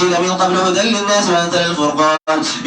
والإنجيل من قبل هدى للناس وأنزل الفرقان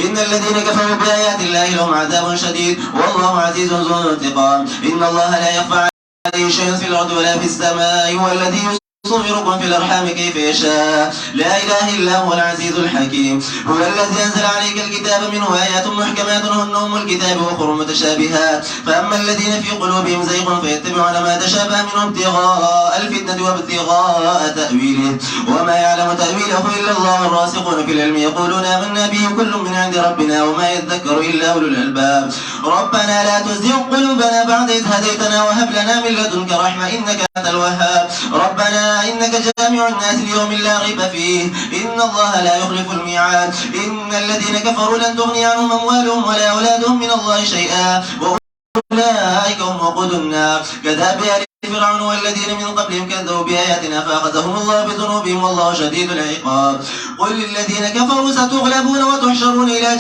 إن الذين كفروا بآيات الله لهم عذاب شديد والله عزيز ذو انتقام إن الله لا يخفى عليه شيء في الأرض ولا في السماء هو الذي يصوركم في الأرحام كيف يشاء لا إله إلا هو العزيز الحكيم هو الذي أنزل عليك الكتاب منه آيات محكمات هن أم الكتاب وأخر متشابهات فأما الذين في قلوبهم زيغ فيتبعون ما تشابه منه ابتغاء الفتنة وابتغاء تأويله وما يعلم تأويله إلا الله الراسخون في العلم يقولون آمنا به كل من عند ربنا وما يذكر إلا أولو الألباب ربنا لا تزغ قلوبنا بعد إذ هديتنا وهب لنا من لدنك رحمة إنك أنت الوهاب ربنا إنك جامع الناس ليوم لا ريب فيه إن الله لا يخلف الميعاد إن الذين كفروا لن تغني عنهم أموالهم ولا أولادهم من الله شيئا وأولئك هم وقود النار كذاب آل فرعون والذين من قبلهم كذبوا بآياتنا فأخذهم الله بذنوبهم والله شديد العقاب قل للذين كفروا ستغلبون وتحشرون إلى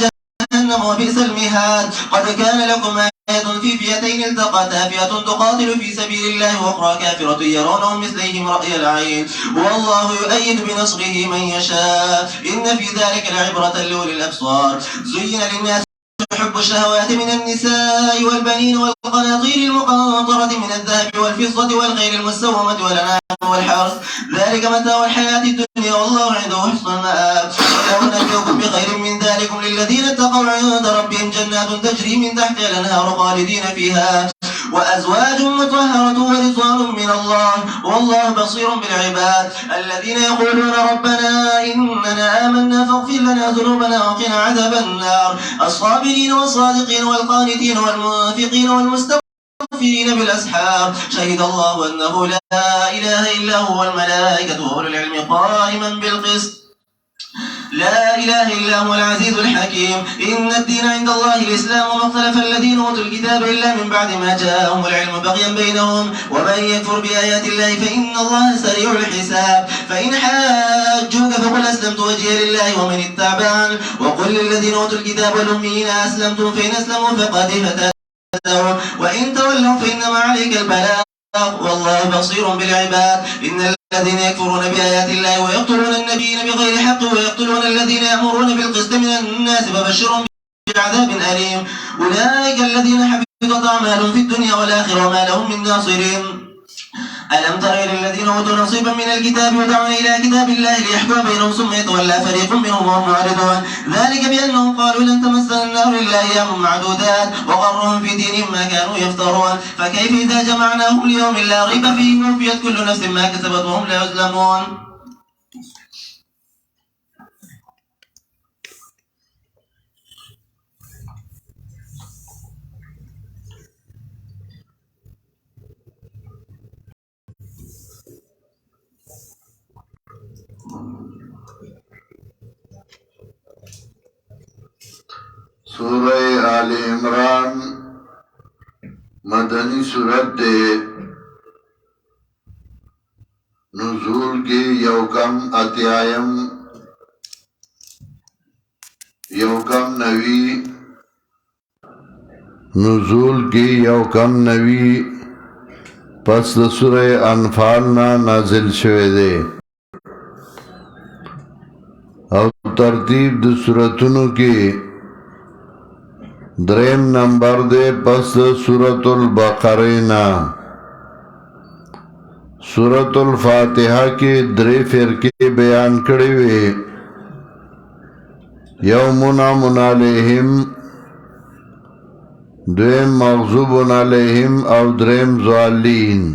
جهنم وبئس المهاد قد كان لكم آية في فئتين التقتا فئة تقاتل في سبيل الله وأخرى كافرة يرونهم مثليهم رأي العين والله يؤيد بنصره من يشاء إن في ذلك لعبرة لأولي الأبصار زين للناس حب الشهوات من النساء والبنين والقناطير المقنطرة من الذهب والفضة والخيل المسومة والأنعام والحرث ذلك متاع الحياة الدنيا والله عنده حسن المآب ولا أنبئكم بخير من ذلكم للذين اتقوا عند ربهم جنات تجري من تحتها الأنهار خالدين فيها وأزواج مطهرة ورضوان من الله والله بصير بالعباد الذين يقولون ربنا إننا آمنا فاغفر لنا ذنوبنا وقنا عذاب النار الصابرين والصادقين والقانتين والمنفقين والمستغفرين بالأسحار شهد الله أنه لا إله إلا هو والملائكة وأولو العلم قائما بالقسط لا إله إلا هو العزيز الحكيم إن الدين عند الله الإسلام وما اختلف الذين أوتوا الكتاب إلا من بعد ما جاءهم العلم بغيا بينهم ومن يكفر بآيات الله فإن الله سريع الحساب فإن حاجوك فقل أسلمت وجهي لله ومن اتبعني وقل للذين أوتوا الكتاب والأميين أسلمتم فإن أسلموا فقد اهتدوا وإن تولوا فإنما عليك البلاغ والله بصير بالعباد إن الذين يكفرون بآيات الله ويقتلون النبيين بغير حق ويقتلون الذين يأمرون بالقسط من الناس فبشرهم بعذاب أليم أولئك الذين حبطت أعمالهم في الدنيا والآخرة وما لهم من ناصرين ألم تر إلى الذين أوتوا نصيبا من الكتاب يدعون إلى كتاب الله ليحكم بينهم ثم يتولى فريق منهم وهم معرضون ذلك بأنهم قالوا لن تمسنا النار إلا أيام معدودات وغرهم في دينهم ما كانوا يفترون فكيف إذا جمعناهم ليوم لا ريب فيه وفيت كل نفس ما كسبت وهم لا يظلمون سورہ آل عمران مدنی سورت دے نزول کی یوکم اتیایم یوکم نوی نزول کی یوکم نوی پس د سورہ انفال نا نازل شوه دے او ترتیب د سورتونو کی دریم نمبر دے پس سورة البقرینا سورة الفاتحہ کی درے فرقے بیان کڑیوے یومنعم علیہم دویم مغضوب علیہم او دریم ضالین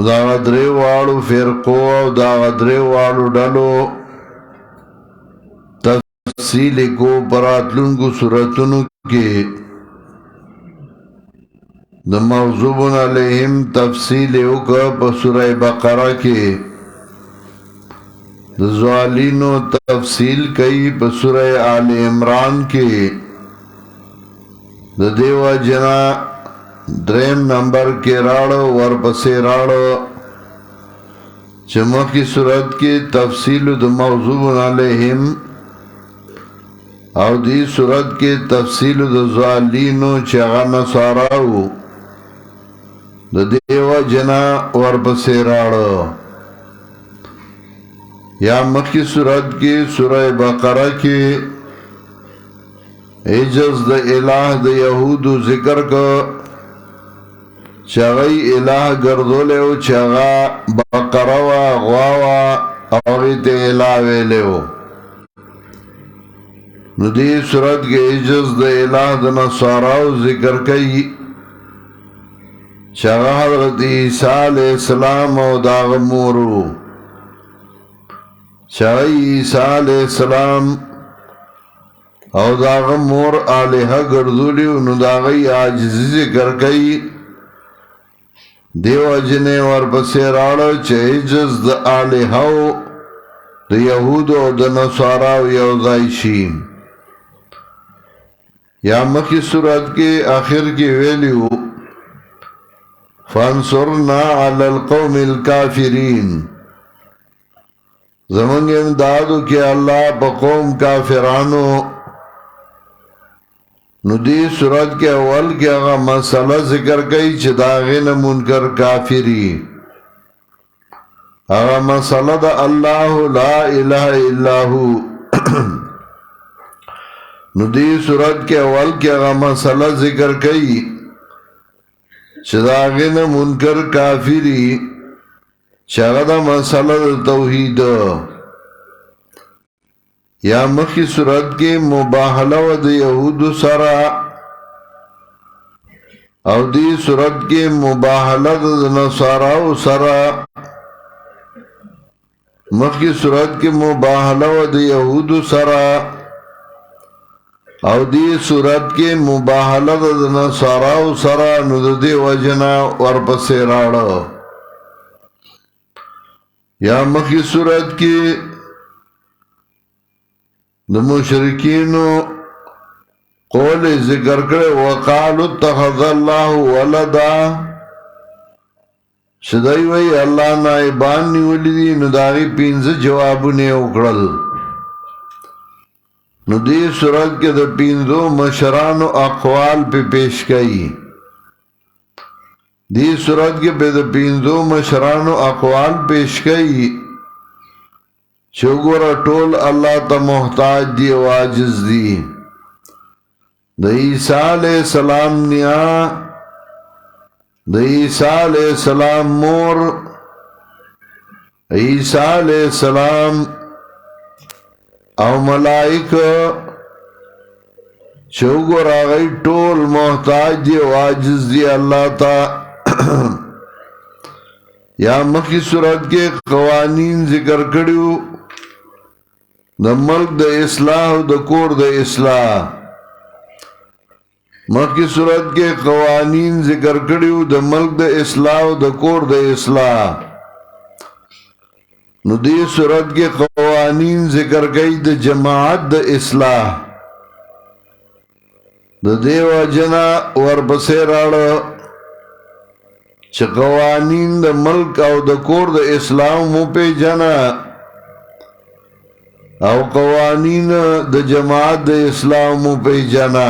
دا درے وارو فرقو او دا درے وارو ڈالو تفصیل کو براتلنگو سورتنو کے دا مغضوب علیہم تفصیل اوکا پا سورہ بقرہ کے دا ضالینو تفصیل کئی پا سورہ آل عمران کے دا دیو جنا دریم نمبر کے راڑو ورپسے راڑو چمکی صورت کی تفصیل دا مغضوب علیہم او دی صورت کی تفصیل دا ضالینو چغا نصاراو دا دیو جنا ورپسے راڑو یا مخی صورت کی سورہ بقرہ کی عجز دا الہ دا یہودو ذکر کا چاگئی الہ گردولے ہو چاگا بقرہ و غواوا اوغیت الہ ویلے ہو ندی صورت کے عجز دا الہ دا نصاراو ذکر کئی چاگا حضرت عیسیٰ علیہ السلام او داغ مورو چاگئی عیسیٰ علیہ السلام او داغ مور آلہہ گردولی انو داغی آجزی ذکر کئی دیو اجنے ورپسی راڑو چه عجز دا آلہو دا یہودو دا نصاراو یوزائشی یا مکی صورت کے آخر کی ویلیو فانصرنا علی القوم الکافرین زمانگ امدادو کہ اللہ پا قوم کافرانو ندی صورت کے اول کے اگا مسئلہ ذکر کئی چھ داغین منکر کافری اگا مسئلہ دا اللہ لا الہ الا ہو ندی صورت کے اول کے اگا مسئلہ ذکر کئی چھ داغین منکر کافری چھ دا مسئلہ دا توحید یا مخی صورت کی مباحلہ و دا یہود سرا او دی صورت کی مباحلہ دا نصاراو سرا مخی صورت کی مباحلہ و دا یہود سرا او دی صورت کی مباحلہ دا نصاراو سرا نددی وجنا ورپسی راڑا یا مخی صورت کی دا مشرکینو قول ذکر کرے وقالو اتخذ اللہ ولدا شدائی وی اللہ نائبان نیولی دی نداغی پینز جوابنے اکڑل ندی صورت کے دا پینزو مشرانو اقوال پہ پیش کئی دی صورت کے پہ دا پینزو مشرانو اقوال پیش کئی چوگورا ٹول اللہ تا محتاج دی واجز دی دا عیسیٰ علیہ السلام نیا دا عیسیٰ علیہ السلام مور عیسیٰ علیہ السلام او ملائک چوگورا غی ٹول محتاج دی واجز دی اللہ تا یا مخی صورت کے قوانین ذکر کریو دا ملک دا اصلاح دا کور دا اصلاح مکی صورت کے قوانین ذکر کریو دا ملک دا اصلاح دا کور دا اصلاح نو دی صورت کے قوانین ذکر کئی دا جماعت دا اصلاح دا دیو جنا ورپسی راڑا چھ قوانین دا ملک او دا کور دا اصلاح مو پی جنا او قوانین دا جماعت دا اسلام پی جانا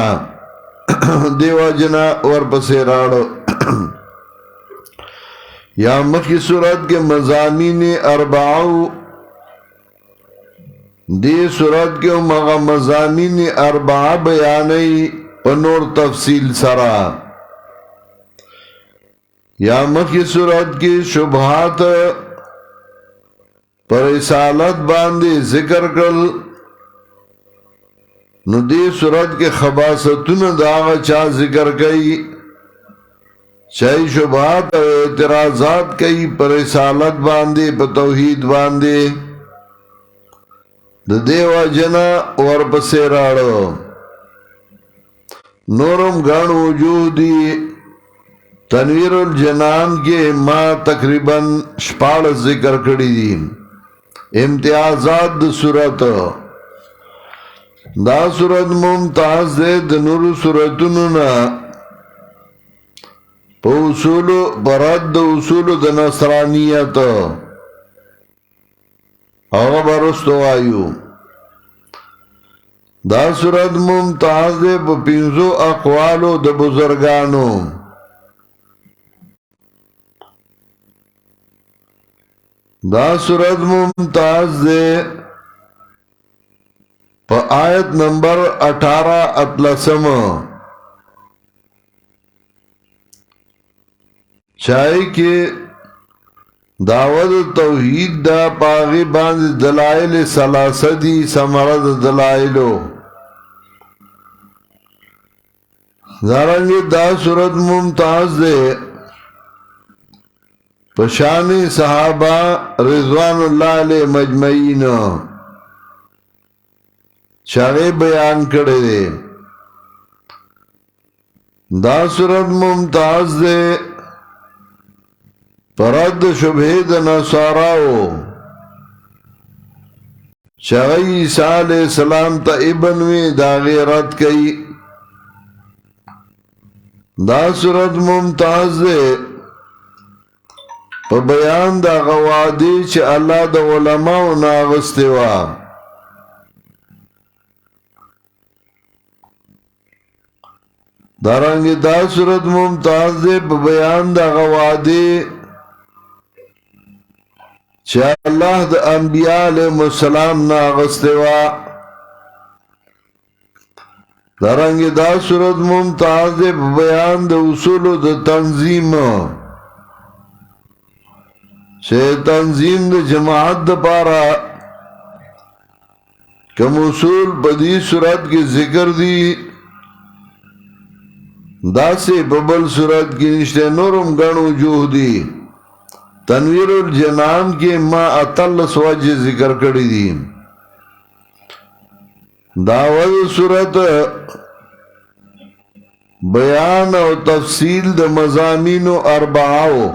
دیو جنا ورپسی راڑو یا مخی صورت کے مضامین اربعو دی صورت کے مغا مضامین اربعہ بیانی پنور تفصیل سرا یا مخی صورت کی شبہات پر رسالت باندے ذکر کر ندی صورت کے خباستون داغا چاہ ذکر کئی چاہی شبہات و اعتراضات کئی پر رسالت باندے پر توحید باندے دیو جنا ورپسی راڑو نورم گان وجودی تنویر الجنان کے ما تقریباً شپاڑ ذکر کری دی امتیازات دا صورت دا صورت ممتاز دے دا نور صورتوننا پا اصولو برد دا اصولو دا نصرانیت آغا برستو آئیو دا صورت ممتاز دے پا پینزو اقوالو دا بزرگانو دا سورت ممتاز دے پا آیت نمبر 18 اطلسم چاہی کے دعوت توحید دا پاغی باند دلائل سلاسدی سمرد دلائلو دارنگی دا سورت ممتاز دے پشانی صحابہ رضوان اللہ علیہ مجمعین چاہے بیان کرے دے دا سورت ممتاز دے پرد شبہد نصاراو چاہے عیسیٰ علیہ السلام تا ابنوی دا غیرت کئی دا سورت ممتاز دے پا بیان دا غوادی چه اللہ دا علماء ناغستوا دارنگی دا سورت ممتاز دے پا بیان دا غوادی چه اللہ دا انبیاء علیہ السلام ناغستوا دارنگی دا سورت ممتاز دے پا بیان دا اصول دا تنظیم چه تنظیم دا جماعت دا پارا کم اصول پا دی سورت کی ذکر دی دا سے ببل سورت کی نشتے نورم گن وجوہ دی تنویر الجنان کی ما اطل سواج ذکر کری دی داود سورت بیان و تفصیل دا مضامین و اربعاو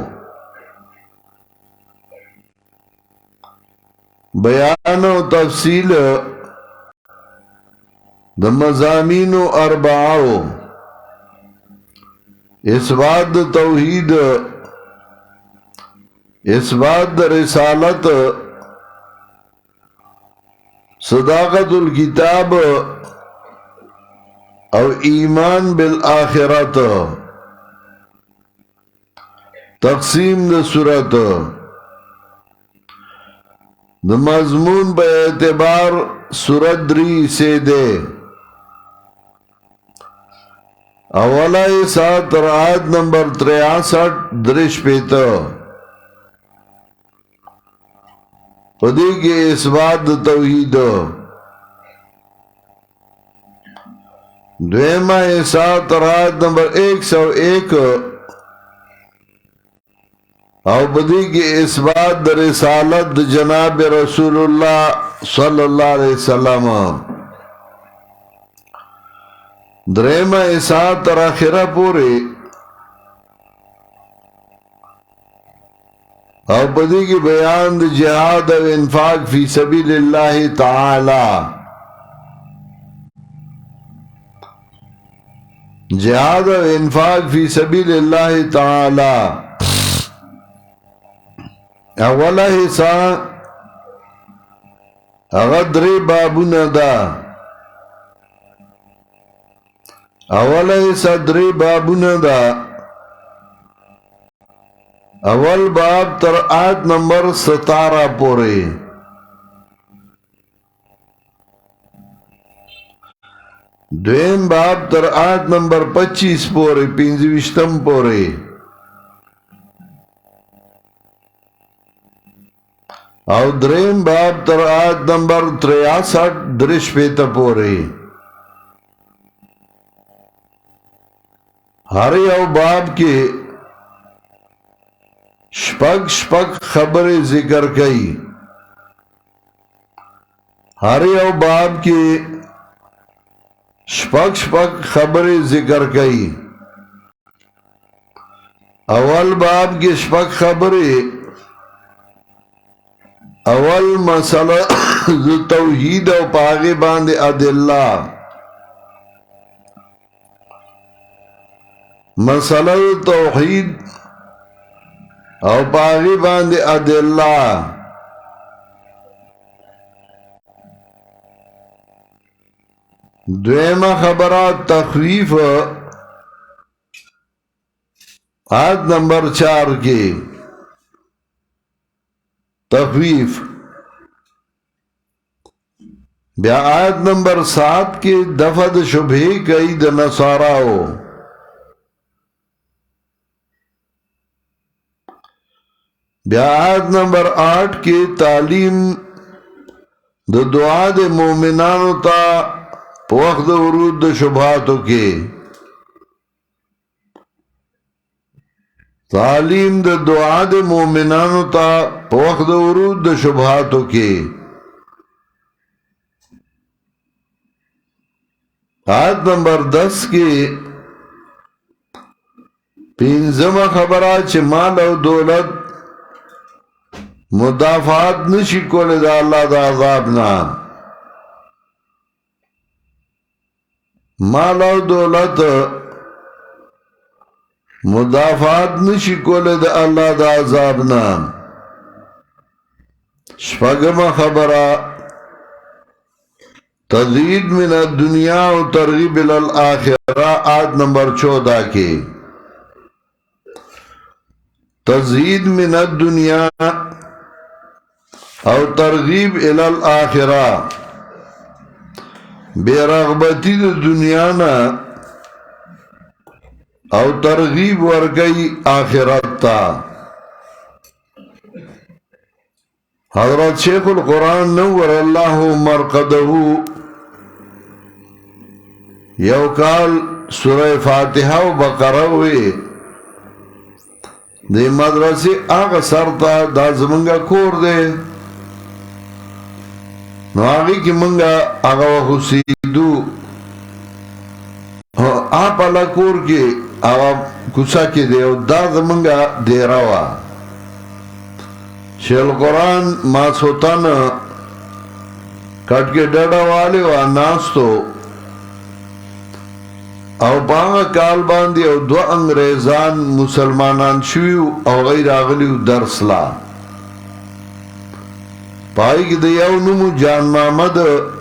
بیان و تفصیل دا مضامین و اربعاو اثبات دا توحید اثبات دا رسالت صداقت الکتاب او ایمان بالآخرت تقسیم دا صورت دا مضمون با اعتبار صورت دری سے دے اولا سات رعایت نمبر 63 درش پیتا پدی کے اثبات دا توحید دویمہ سات رعایت نمبر 101 او بدی کی اثبات دا رسالت دا جناب رسول اللہ صلی اللہ علیہ وسلم دریمہ اسات تر آخرہ پوری او بدی کی بیان دا جہاد و انفاق فی سبیل اللہ تعالی جہاد و انفاق فی سبیل اللہ تعالی اولا حصہ اغدری بابون دا اولا حصہ دری بابون دا اول باب تر آیت نمبر 17 پورے دویم باب تر آیت نمبر 25 پورے 25 پورے او دریم باب تر آیت نمبر 63 درش پیتا پورے ہر یو باب کے شپک خبر ذکر کئی ہر یو باب کے شپک خبر ذکر کئی اول باب کے شپک خبریں اول مسئلہ توحید و پاغی باند ادلہ مسئلہ توحید او پاغی باند ادلہ دویمہ خبرات تخویف آیت نمبر 4 کی تخویف. بیا آیت نمبر 7 کی دفع د شبہی کئی د نصاراو. بیا آیت نمبر 8 کی تعلیم د دعا د مومنانو تا په وخت د ورود د شبهاتو کې. تعلیم د دعا د مومنانو تا په وخت د ورود د شبهاتو کې. آیت نمبر 10 کی پینزمه خبره چې مال او دولت مدافعات نشی کولی دا اللہ دا عذابنا. مال او دولت مدافعات نشی کولی دا اللہ دا عذابنا. شپږم خبره تزید من الدنیا و ترغیب الالآخرہ. آیت نمبر 14 کی تزید من الدنیا او ترغیب الالآخرہ. بے رغبتی د دنیا نا او ترغیب ورگئی آخرت تا. حضرت شیخ القرآن نور اللہ مرقدہو یو کال سورہ فاتحہ و بقرہ ہوئے دی مدرسی آغا سرطا دا زمنگا کور دے نو آغی کی منگا آغا وخصیدو آپ اللہ کور کی آغا کسا کی دے دا زمنگا دے روا. شیخ القرآن ما سوتان کٹ کے ڈڑا والے و ناستو او باغ کال باندی او دو انگریزان مسلمانان شویو او غیر آغلیو درس لا. پائی کی دیو نمو جان محمد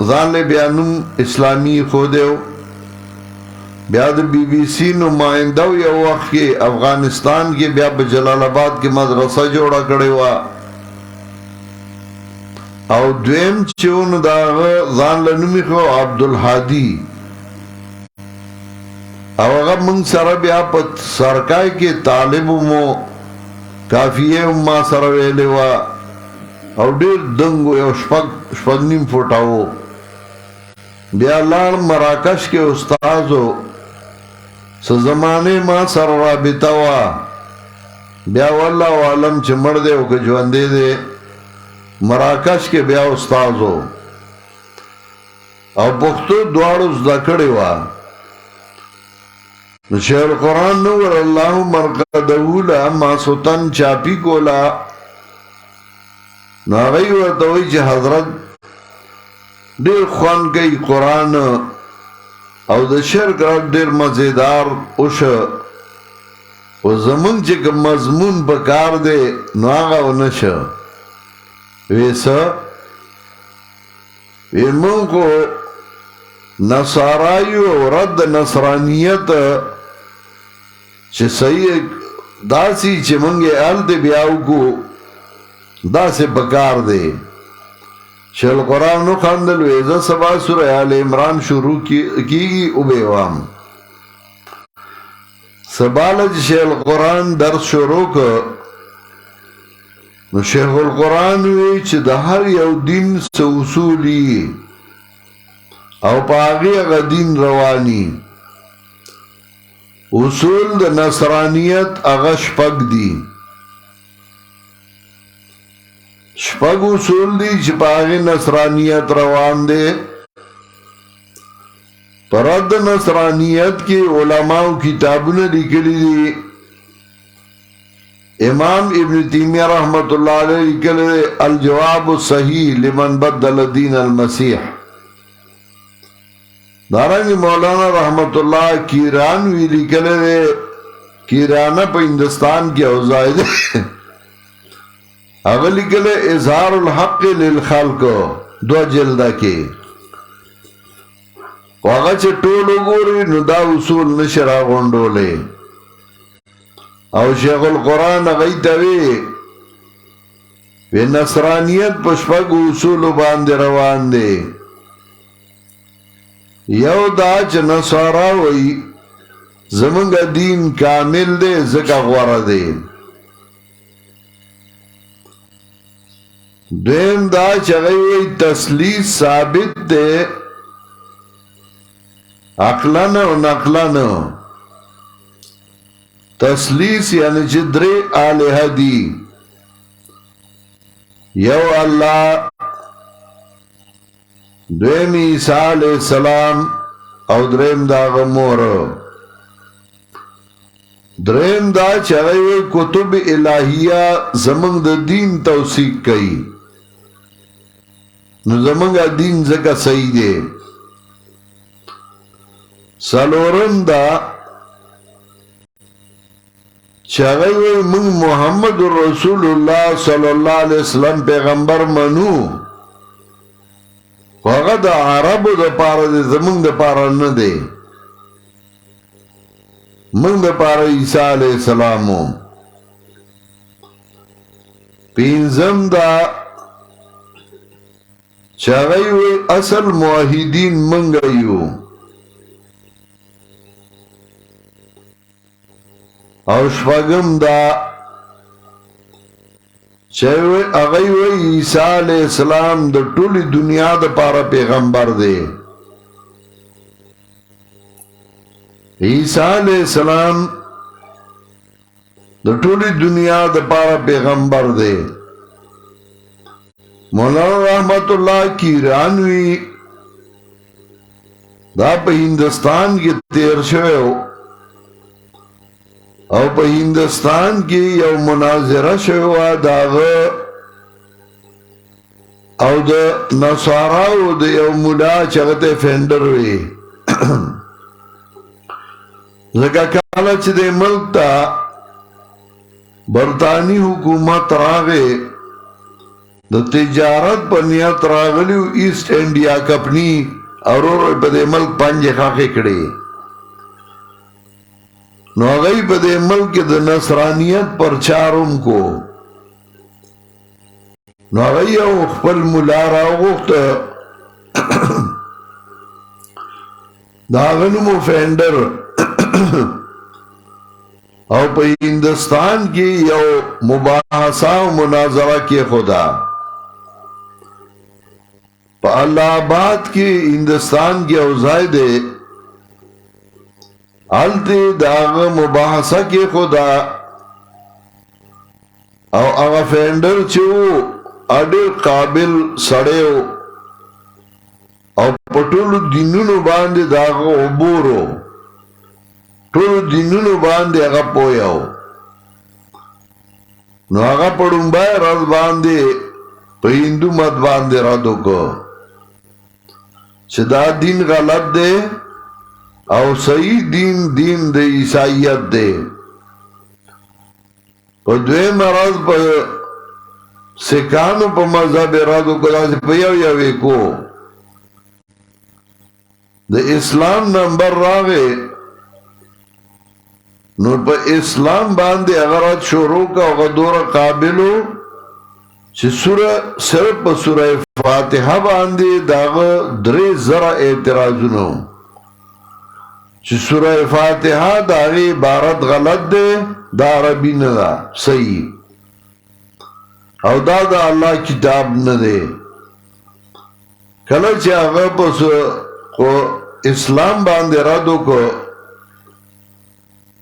ځان لے بیا نم اسلامی خودیو. بیا د بی بی سی نمائندو یو وقت کی افغانستان کی بیا بجلال آباد کی مدرسہ جوڑا کڑے وا. او دویم چون داغ ځان لنمی خو عبدالحادی او اگر منگ سر بیا پت سرکائی کے طالب مو کافیے ما سر ویلے وا او دیر دنگو یو شپگ نیم فوٹاو. بیا لال مراکش کے استازو سزمانے ما سر رابطہ وا. بیا واللہ عالم چھ مردے او که جواندے دے مراکش کے بیا استازو او پختو دوارو زدکڑی وا. شیخ القرآن نور اللہ مرقدہولا ما سوتن چاپی کولا ناغی ورطوئی چه حضرت دیر خوان کئی قرآن او د شرک رات دیر مزیدار اوش و زمن چه که مضمون بکار دے نو آغا و نش ویسا ویمون کو نصارایو و رد نصرانیت چه صحیح داسی چه منگے آل دے بیاو کو دا سے بکار دے. شیخ القرآن نو خاندل ویزا سبا سورہ آل عمران شروع کی اوبیوام سبالج شیخ القرآن درس شروع نو شیخ القرآن وی چه دا هر یو دین سو اصولی او پاگی اگا دین روانی. اصول دا نصرانیت اگا شپگ دی. شپگ اصول دی چه پاگی نصرانیت روان دے. پرد نصرانیت کی علماء کتابون لکلی دی. امام ابن تیمیہ رحمت اللہ علیہ لکلی دی الجواب الصحیح لمن بدل دین المسیح. دارنگی مولانا رحمت اللہ کیران وی لکلے دے کیرانہ پا ہندوستان کی اوزائی دے اگر لکلے اظہار الحق للخلق دو جلدہ کے واغا چه ٹولو گوری نو دا اصول نشرا گونڈو لے. او شیخ القرآن غیتوی وی نصرانیت پشپک اصول باندې روان دی. یو دا چې نصارا وی زمونږ دین کامل دی ځکه غوره دی. دویم دا چې هغوی وی تثلیث ثابت دی عقلن او نقلن. تثلیث یعنی چې درې الہه دي، یو الله، دویم عیسی علیہ السلام او دریم دا غمور. دریم دا چې هغوی کتب الہیه زمونږ د دین توثیق کوي، نو زمونږ دین ځکه صحیح دی. څلورم دا چې هغوی وایي موږ محمد رسول الله صلی الله علیه وسلم پیغمبر منو، خو هغه د عربو دپاره دی، زمونږ دپاره نه دی. موږ دپاره عیسی علیه السلام و. پنځم دا چې هغوی وایي اصل موحدین موږ یو. او شپږم دا چې هغوی وایي عیسی علیہ السلام د ټولې دنیا دپاره پیغمبر دی. عیسی علیہ السلام د ټولې دنیا دپاره پیغمبر دی. مولانا رحمت الله کیرانوی دا په هندوستان کې تیر شوی او په هندوستان کې یو مناظره شوی داغه او د نصاراو د یو مولا چې هغه ته فینډر وي. ځکه کله چې د ملک ته برطانوي حکومت راغی د تجارت په نیت راغلی ایسٹ انډیا کمپنی او په دې ملک پنجې خاښې کړې، نو هغوی په دې ملک کې د نصرانیت پرچار هم کو. نو هغوی یو خپل ملا راوغوښته، د هغه نوم و فینډر، او په هندوستان کې یو مباحثه او مناظره کېښوده. په الله آباد کې هندوستان کې یو ځای دی، هلته د هغه مباحثه کېښوده او هغه فینډر چې و ډېر قابل سړی و او په ټولو دینونو باندې د هغه عبور و، ټولو دینونو باندې هغه پوهه و. نو هغه په لومړی ورځ باندې په هندو مت باندې رد وکړ چې دا دین غلط دی او صحیح دین د عیسائیت دی. په دویمه ورځ په سکانو په مذهب رد وکړه، په یو یو کو د اسلام نمبر راغی، نو په اسلام باندې هغه رد شروع کړه. هغه دومره قابل و چې صرف په سوره فاتحه باندې د هغه 3000 اعتراضونه و چې سوره فاتحه د هغې عبارت غلط دی، دا عربي نه ده صحیح، او دا د الله کتاب نه دی. کله چې هغه په اسلام باندې رد وکړ،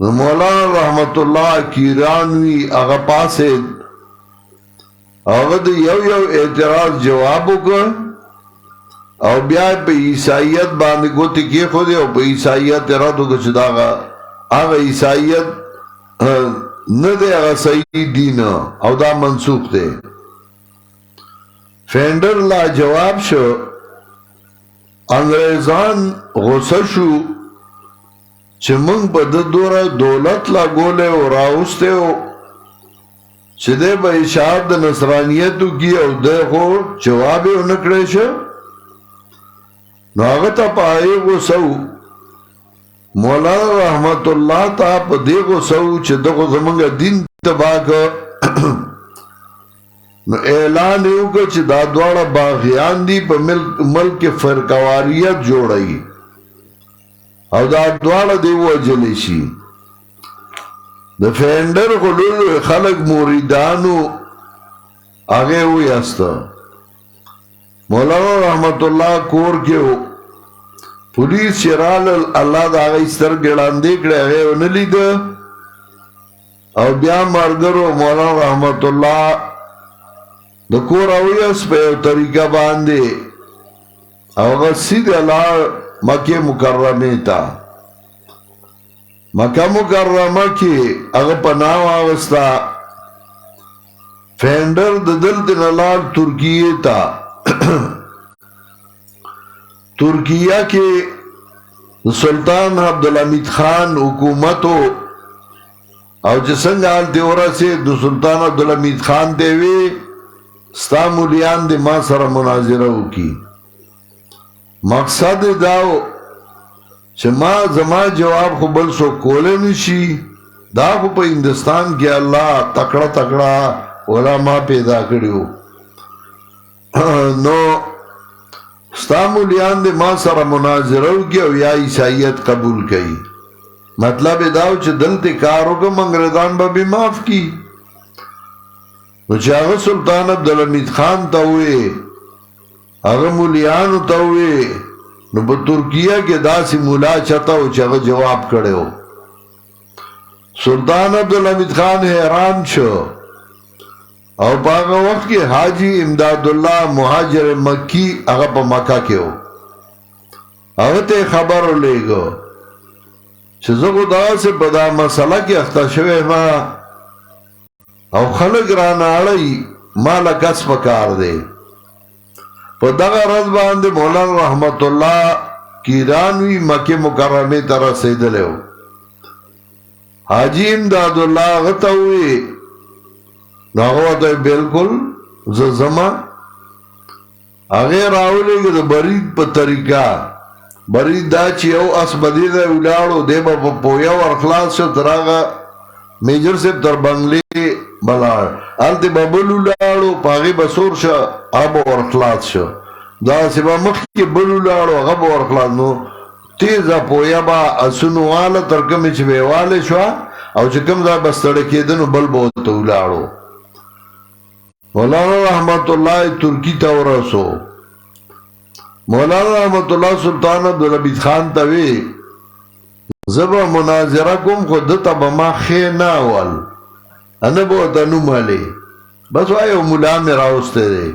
نو مولانا رحمت الله کیرانوی هغه پاسید، هغه د یو اعتراض جواب وکړ او بیا په عیسائیت باندې ګوتې کېښودې او په عیسائیت یې رد وکړه چې دا هغه عیسائیت نه دی، هغه صحیح دین او دا منسوخ دی. فینډر لا جواب شو، انګریزان غصه شو چې موږ په ده دوره دولت لګولی او راوستی و چې دی به اشاعت د نصرانیت وکړي او دی خو جواب یې ونه کړی شه. نو هغه ته په هغې غصه و، مولانا رحمت الله ته په دې غصه و چې دغه زمونږ دین تباه کړ نو اعلان یو که چې دا دواړه باغیان دي په ملک فرقواریت جوړي او دا دواړه دی وجلی شي د فینډر غلول خلق مریدانو هغه ویاست مولانا رحمت الله کور کې پولیس شرال الله دا هغه سترګې لاندې کړې هغه ونه لید او بیا مرګرو مولانا رحمت الله د کور اویس په طریقه باندې هغه سیده لار مکه مکرمه تا مکه مکرمه کې هغه پناه واغستا فینډر د دلته لار ترکیه تا ترکیه کې سلطان عبدالحمید خان حکومتو او چې څنګه حال دی ورسه د سلطان عبدالحمید خان دی وی ستا مولیان دی ما سره مناظره وکي مقصد داو چې ما زما جواب خو بل سو کوله نشي دا خو په هندستان کې الله تکړه تکړه علما پیدا کړیو نو ستا مولیان دی ما سره مناظره وکي او یا عیسائیت قبول کړي مطلب داو چې دلته کار وکم انګریزان به معاف کی نو چې هغه سلطان عبدالحمید خان ته وې هغه مولیانو ته وې نو په ترکیه کې داسې مولا چاته و چې هغه جواب کړو سلطان عبدالحمید خان حیران شو او په هغه وخت کې حاجی امداد الله مهاجر مکی هغه په مکه کې و هغه ته خبر ولېږو چې زه خو داسې په دا مسله کې اخته شوی ما او خلق رانه اړی مالا کس پکار دی په دغه ورځ باندې مولانا رحمت الله کیرانوی مکه مکرمه ته رسېدلی و حاجی امداد الله هغه ته وویل نو هغه ورته بالکل زه ځمه هغې راولېږه د برید په طریقه برید دا چې یو اس بدی دی ولاړو دی به په یو ورخلاص شو تر هغه میجر صاحب تر بنګلې بلاړ هلته به بل ولاړو په هغې به سور شه هغه به ورخلاص شو داسې به مخکې بل ولاړو هغه به ورخلاص نو تیزه پویه به اسونو واله تر کومې چې به یې واله شوه او چې کوم ځای به ستړی کېده نو بل به ورته ولاړو مولانا رحمت الله ترکی ته ورسو مولانا رحمت الله سلطان عبدالحمید خان ته وی زه به مناظره کوم خو دته به ما ښې نه اول نه به ورته نوم هلې بس وایي یو ملا مې راوستی دی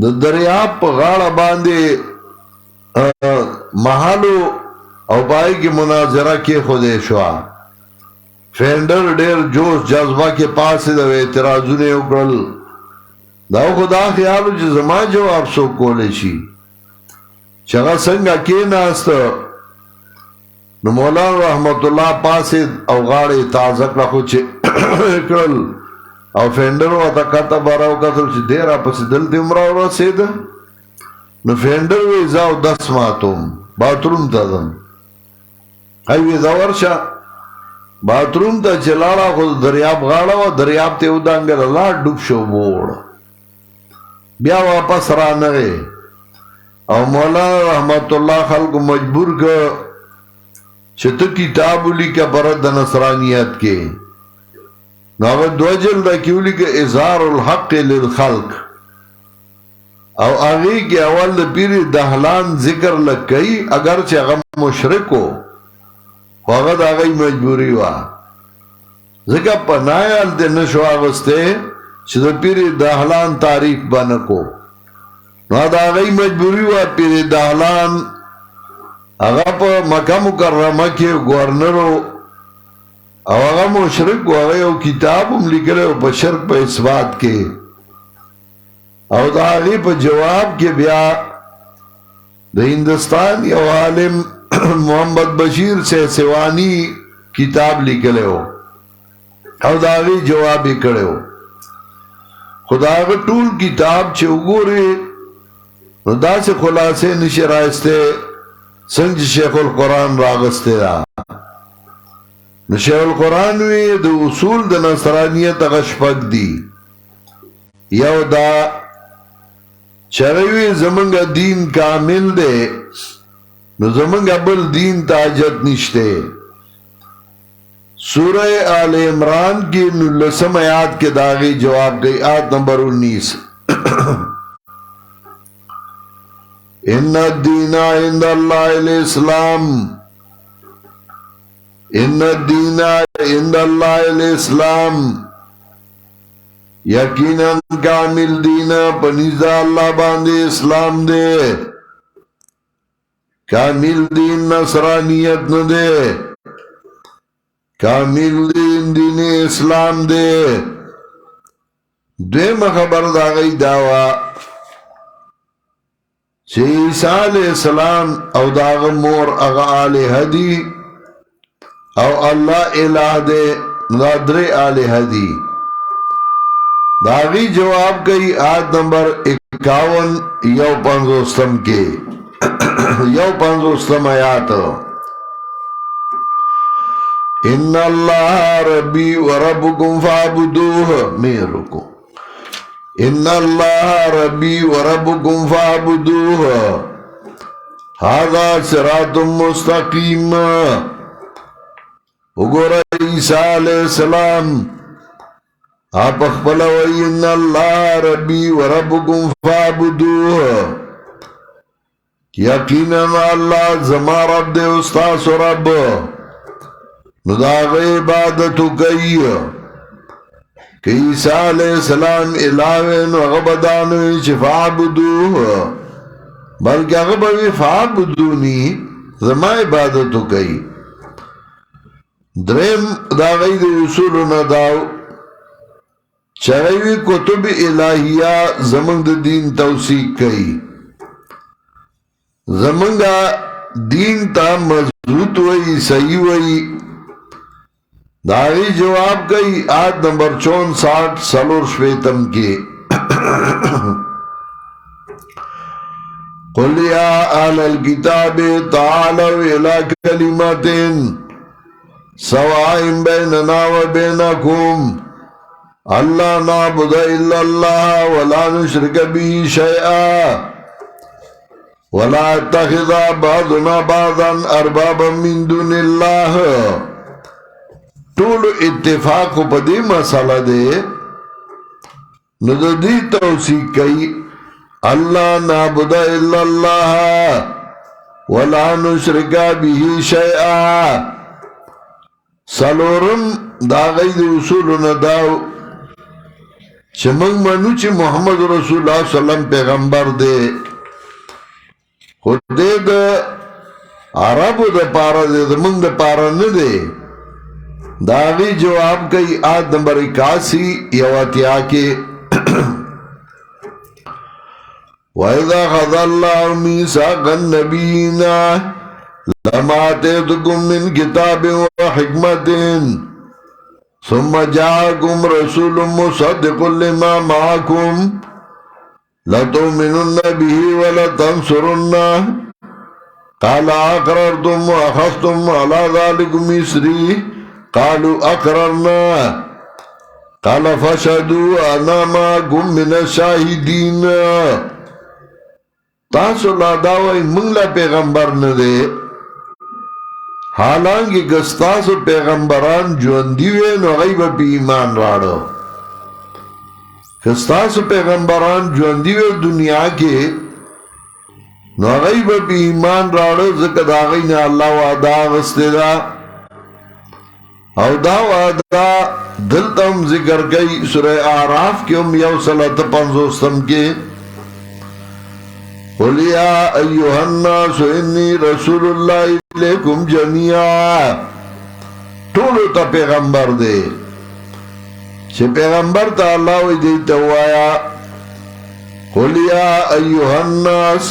د دریاب په غاړه باندې محلو او پای کې مناظره کېښودی شوه فینډر ډېر جوش جذبه کې پاسېد او اعتراضونه یې وکړل دا خو دا خیال و چې زما جواب څوک کولی شي چې هغه څنګه کېناسته نو مولانا رحمت الله پاسېد او غاړه یې تازه کړه خو چې کړل او فینډر ورته کته به راوکتل چې دی راپسې دلته هم راورسېده نو فینډر وایي زه اودس ماتوم باتروم ته ځم هی وایي ځه ورشه باتروم ته چې لاړه خو دریاب غاړه وه دریاب ته یې ودانګله لا ډوب شو بوړ بیا واپس رانغی او مولانا رحمت الله خلکو مجبور که چې ته کتاب ولیکه په رد د نصرانیت کې نو هغه دوه جلده کې ولیکه اظهار الحق للخلق او هغې کې اول د پیر دهلان ذکر لږ کوي اگر چې هغه مشرک و خو هغه د هغې مجبوري وه ځکه پناه یې هلته نه شو اغوستی چې د پیر دهلان تعریف به نه کو نو د هغې مجبوري وه پیر دهلان هغه په مکه مکرمه کې ګورنرو او هغه مشرک و هغه یو کتاب هم لیکلی په شرک په اثبات کې او د هغې په جواب کې بیا د هندوستان یو عالم محمد بشیر سیوانی کتاب لیکلی و او د هغې جواب یې کړی و خو د هغه ټول کتاب چې وګورې نو داسې خلاصې نشي رایستی څنګه چې شیخ القرآن راغستی ده نو شیخ القرآن وی د اصول د نصرانیت هغه شپږ دي یو دا چروی زمنگا دین کامل دے نو زمنگا بل دین تاجت نشتے. سورہ آل عمران کی 19 آیات کے داغی جواب گئی. آیت نمبر 19 ان الدین عند اللہ الاسلام. ان الدین عند اللہ الاسلام. یقیناً کامل دین پنیز اللہ باندے اسلام دے. کامل دین نصرانیت نہ دے، کامل دین دین اسلام دے. دویم خبر دا غی داوا چه عیسیٰ علیہ السلام او داغ مور اغا آلہ دی او اللہ الہ دے نادر آلہ دی. داغی جواب گئی آیت نمبر 51 یو 50 کے یو 50 آیات. ان اللہ ربی و ربکم فعبدوہ میرکم. ان اللہ ربی و ربکم فعبدوہ ھذا صراط مستقیم. اگورا عیسیٰ علیہ السلام آپ اخبلوئی ان اللہ ربی و ربکم فعبدوہ. یقیناً اللہ زما رب دے استاس و رب نو داغ عبادتو کئی. کہ عیسیٰ علیہ السلام الہوین و غبدانوی چی فعبدوہ بلکہ غبوی فعبدونی زما عبادتو کئی. درم داغی دے اصولنا داو چاہیوی کتب الہیہ زمنگ دین توثیق کئی. زمنگا دین تا مضبوط وئی صحیح وئی. داغی جواب کئی آیت نمبر 64 سلور شویتم کے. قل یا اہل الکتاب تعالوا الى کلمات سواء بیننا و بینکم اللہ نعبد الا اللہ ولا نشرک به شیئا ولا اتخذ بعضنا بعضا اربابا من دون اللہ. طول اتفاق پا دی مسئلہ دے نو دی توثیق کئی اللہ نعبد الا اللہ ولا نشرک به شیئا. سلورم دا غید اصولنا داو چمنگ منو چی محمد رسول اللہ صلی اللہ علیہ وسلم پیغمبر دے خود دے دا عربو دا پارا دے دا منگ دا پارا ندے. داغی جواب کئی آیت نمبر 81 یواتیا کے. وَإِذَا خَذَ اللَّهُ مِيثَاقَ النَّبِيِّينَ لَمَا آتَيْتُكُم مِّن كِتَابٍ وَحِكْمَةٍ ثُمَّ جَاءَكُمْ رَسُولٌ مُصَدِّقٌ لِّمَا مَعَكُمْ لَتُؤْمِنُنَّ بِهِ وَلَتَنصُرُنَّهُ قَالَ أَقْرَرْتُمْ وَأَخَذْتُمْ عَلَىٰ ذَلِكُمْ إِصْرِي قالوا اقررنا قال فاشهدوا انا معكم من الشاهدين. تاسو لا داوئی منگلا پیغمبر ندے حالانکہ گستاسو پیغمبران جوندیوے نو غیب پی ایمان راڑو. گستاسو پیغمبران جوندیوے دنیا کے نو غیب پی ایمان راڑو ذکر داغین اللہ وعدا غستے دا او دا وعدہ دلتم ذکر گئی سورہ اعراف کے یو صلات 50 کے. قُلْ يَا أَيُّهَا النَّاسُ إِنِّي رَسُولُ اللَّهِ إِلَيْكُمْ جَمِيعًا. طولو تا پیغمبر دے چھے پیغمبر تا اللہ وی دیتا وایا قُلْ يَا أَيُّهَا النَّاسُ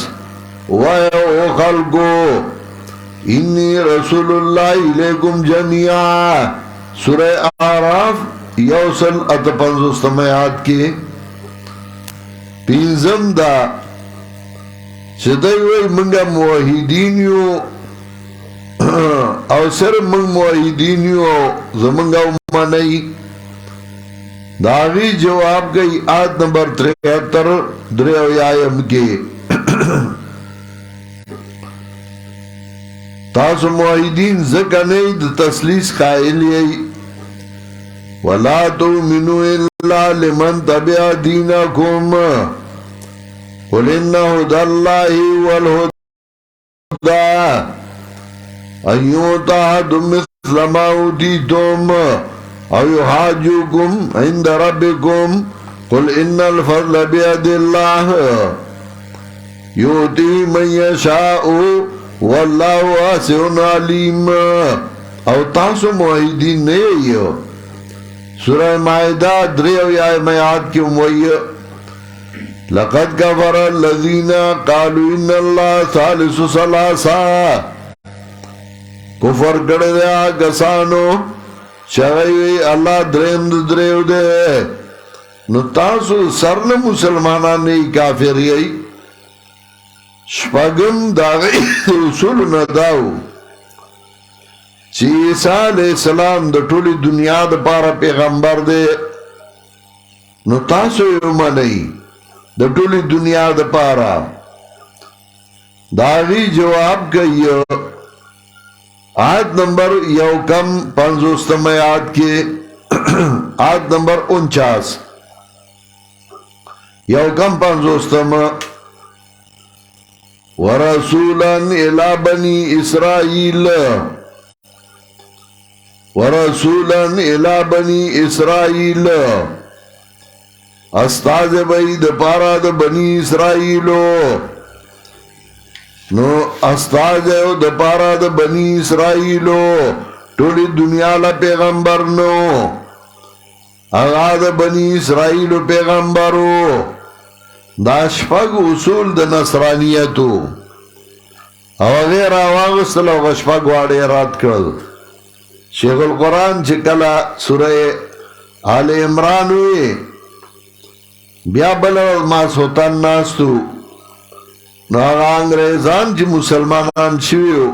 وَيَا او خلقو انی رسول اللہ علیکم جميعا. سورہ اعراف یوصل 55 آیات کے. پینزم دا چدوئی منگا موحیدین یو او سر منگ موحیدین یو زمنگا امانی داغی جواب گئی آیت نمبر 73 دریو یایم کے تاسو موحدین ذکر نہیں دا تسلیس قائل یہی وَلَا تُؤْمِنُوا إِلَّا لِمَنْ تَبِعَ دِينَكُمْ قُلْ إِنَّ هُدَى اللَّهِ هُوَ الْهُدَى أَن يُؤْتَىٰ أَحَدٌ مِثْلَ مَا أُوتِيتُمْ أَوْ يُحَاجُّوكُمْ عِندَ رَبِّكُمْ قُلْ إِنَّ الْفَضْلَ بِيَدِ اللَّهِ يُؤْتِيهِ مَن يَشَاءُ وَاللَّهُ وَاسِعٌ عَلِيمٌ او تاسو موحدین نہیں ہو سورہ مائدہ دریو یا میعاد کی موئی لَقَدْ كَفَرَ الَّذِينَ قَالُوا إِنَّ اللَّهَ ثَالِثُ ثَلَاثَةٍ کفر کردیا کسانو شغیوی اللہ درم دریو دے نو تاسو سرن مسلمانانی کافر یئی شپاگم داغی اصول نداو چی عیسیٰ علیہ السلام دا طولی دنیا دا پارا پیغمبر دے نو تاسو یو منی دا طولی دنیا دا پارا داغی جواب گئی آیت نمبر یو کم 50 آیت کے آیت نمبر 49 یو کم 50 وَرَسُولًا إِلَى بَنِي إِسْرَائِيلَ وَرَسُولًا إِلَى بَنِي إِسْرَائِيلَ استاذ بید پارا دا بنی اسرائیلو نو استاذ دا پارا دا بنی اسرائیلو تولی دنیا لا پیغمبر نو اغا دا بنی اسرائیلو پیغمبرو دا شپاگ اصول دا نصرانیتو او غیر آواغستل او شپاگ واڑی رات کرد شیخ القرآن چکلا سورہ آل عمران ہوئی بیا بلا ما سوتان ناستو نو آغا انگریزان چی مسلمانان شویو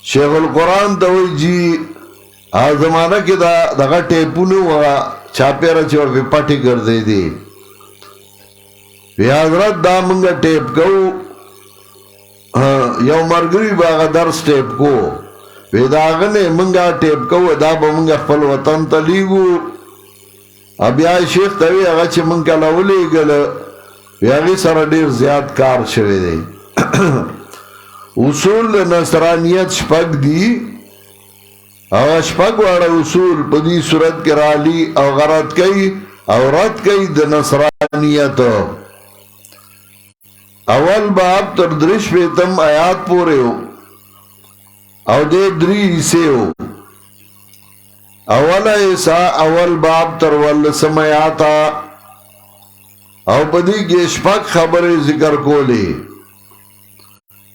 شیخ القرآن تا ہوئی جی آزمانہ کی دا ٹیپونو وغا چاپیرا چی ورپی پاٹی کردے دی وی حضرت دا منگا ٹیپ کو یو مرگری باغا درس ٹیپ کو وی دا آغنے منگا ٹیپ کو دا با منگا خپل وطن تلیگو اب یا شیخ تاوی آغا چی منگا لولی گل وی آغی سر دیر زیاد کار شوی دے اصول نصرانیت شپک دی او شپک وارا اصول پدی صورت کرالی او غرط کئی او رد کئی دا نصرانیت اول باب تر درش پیتم آیات پورے ہو او دے دری حصے ہو اول ایسا اول باب تر والسم آیاتا او پدی کے شپک خبر ذکر کو لے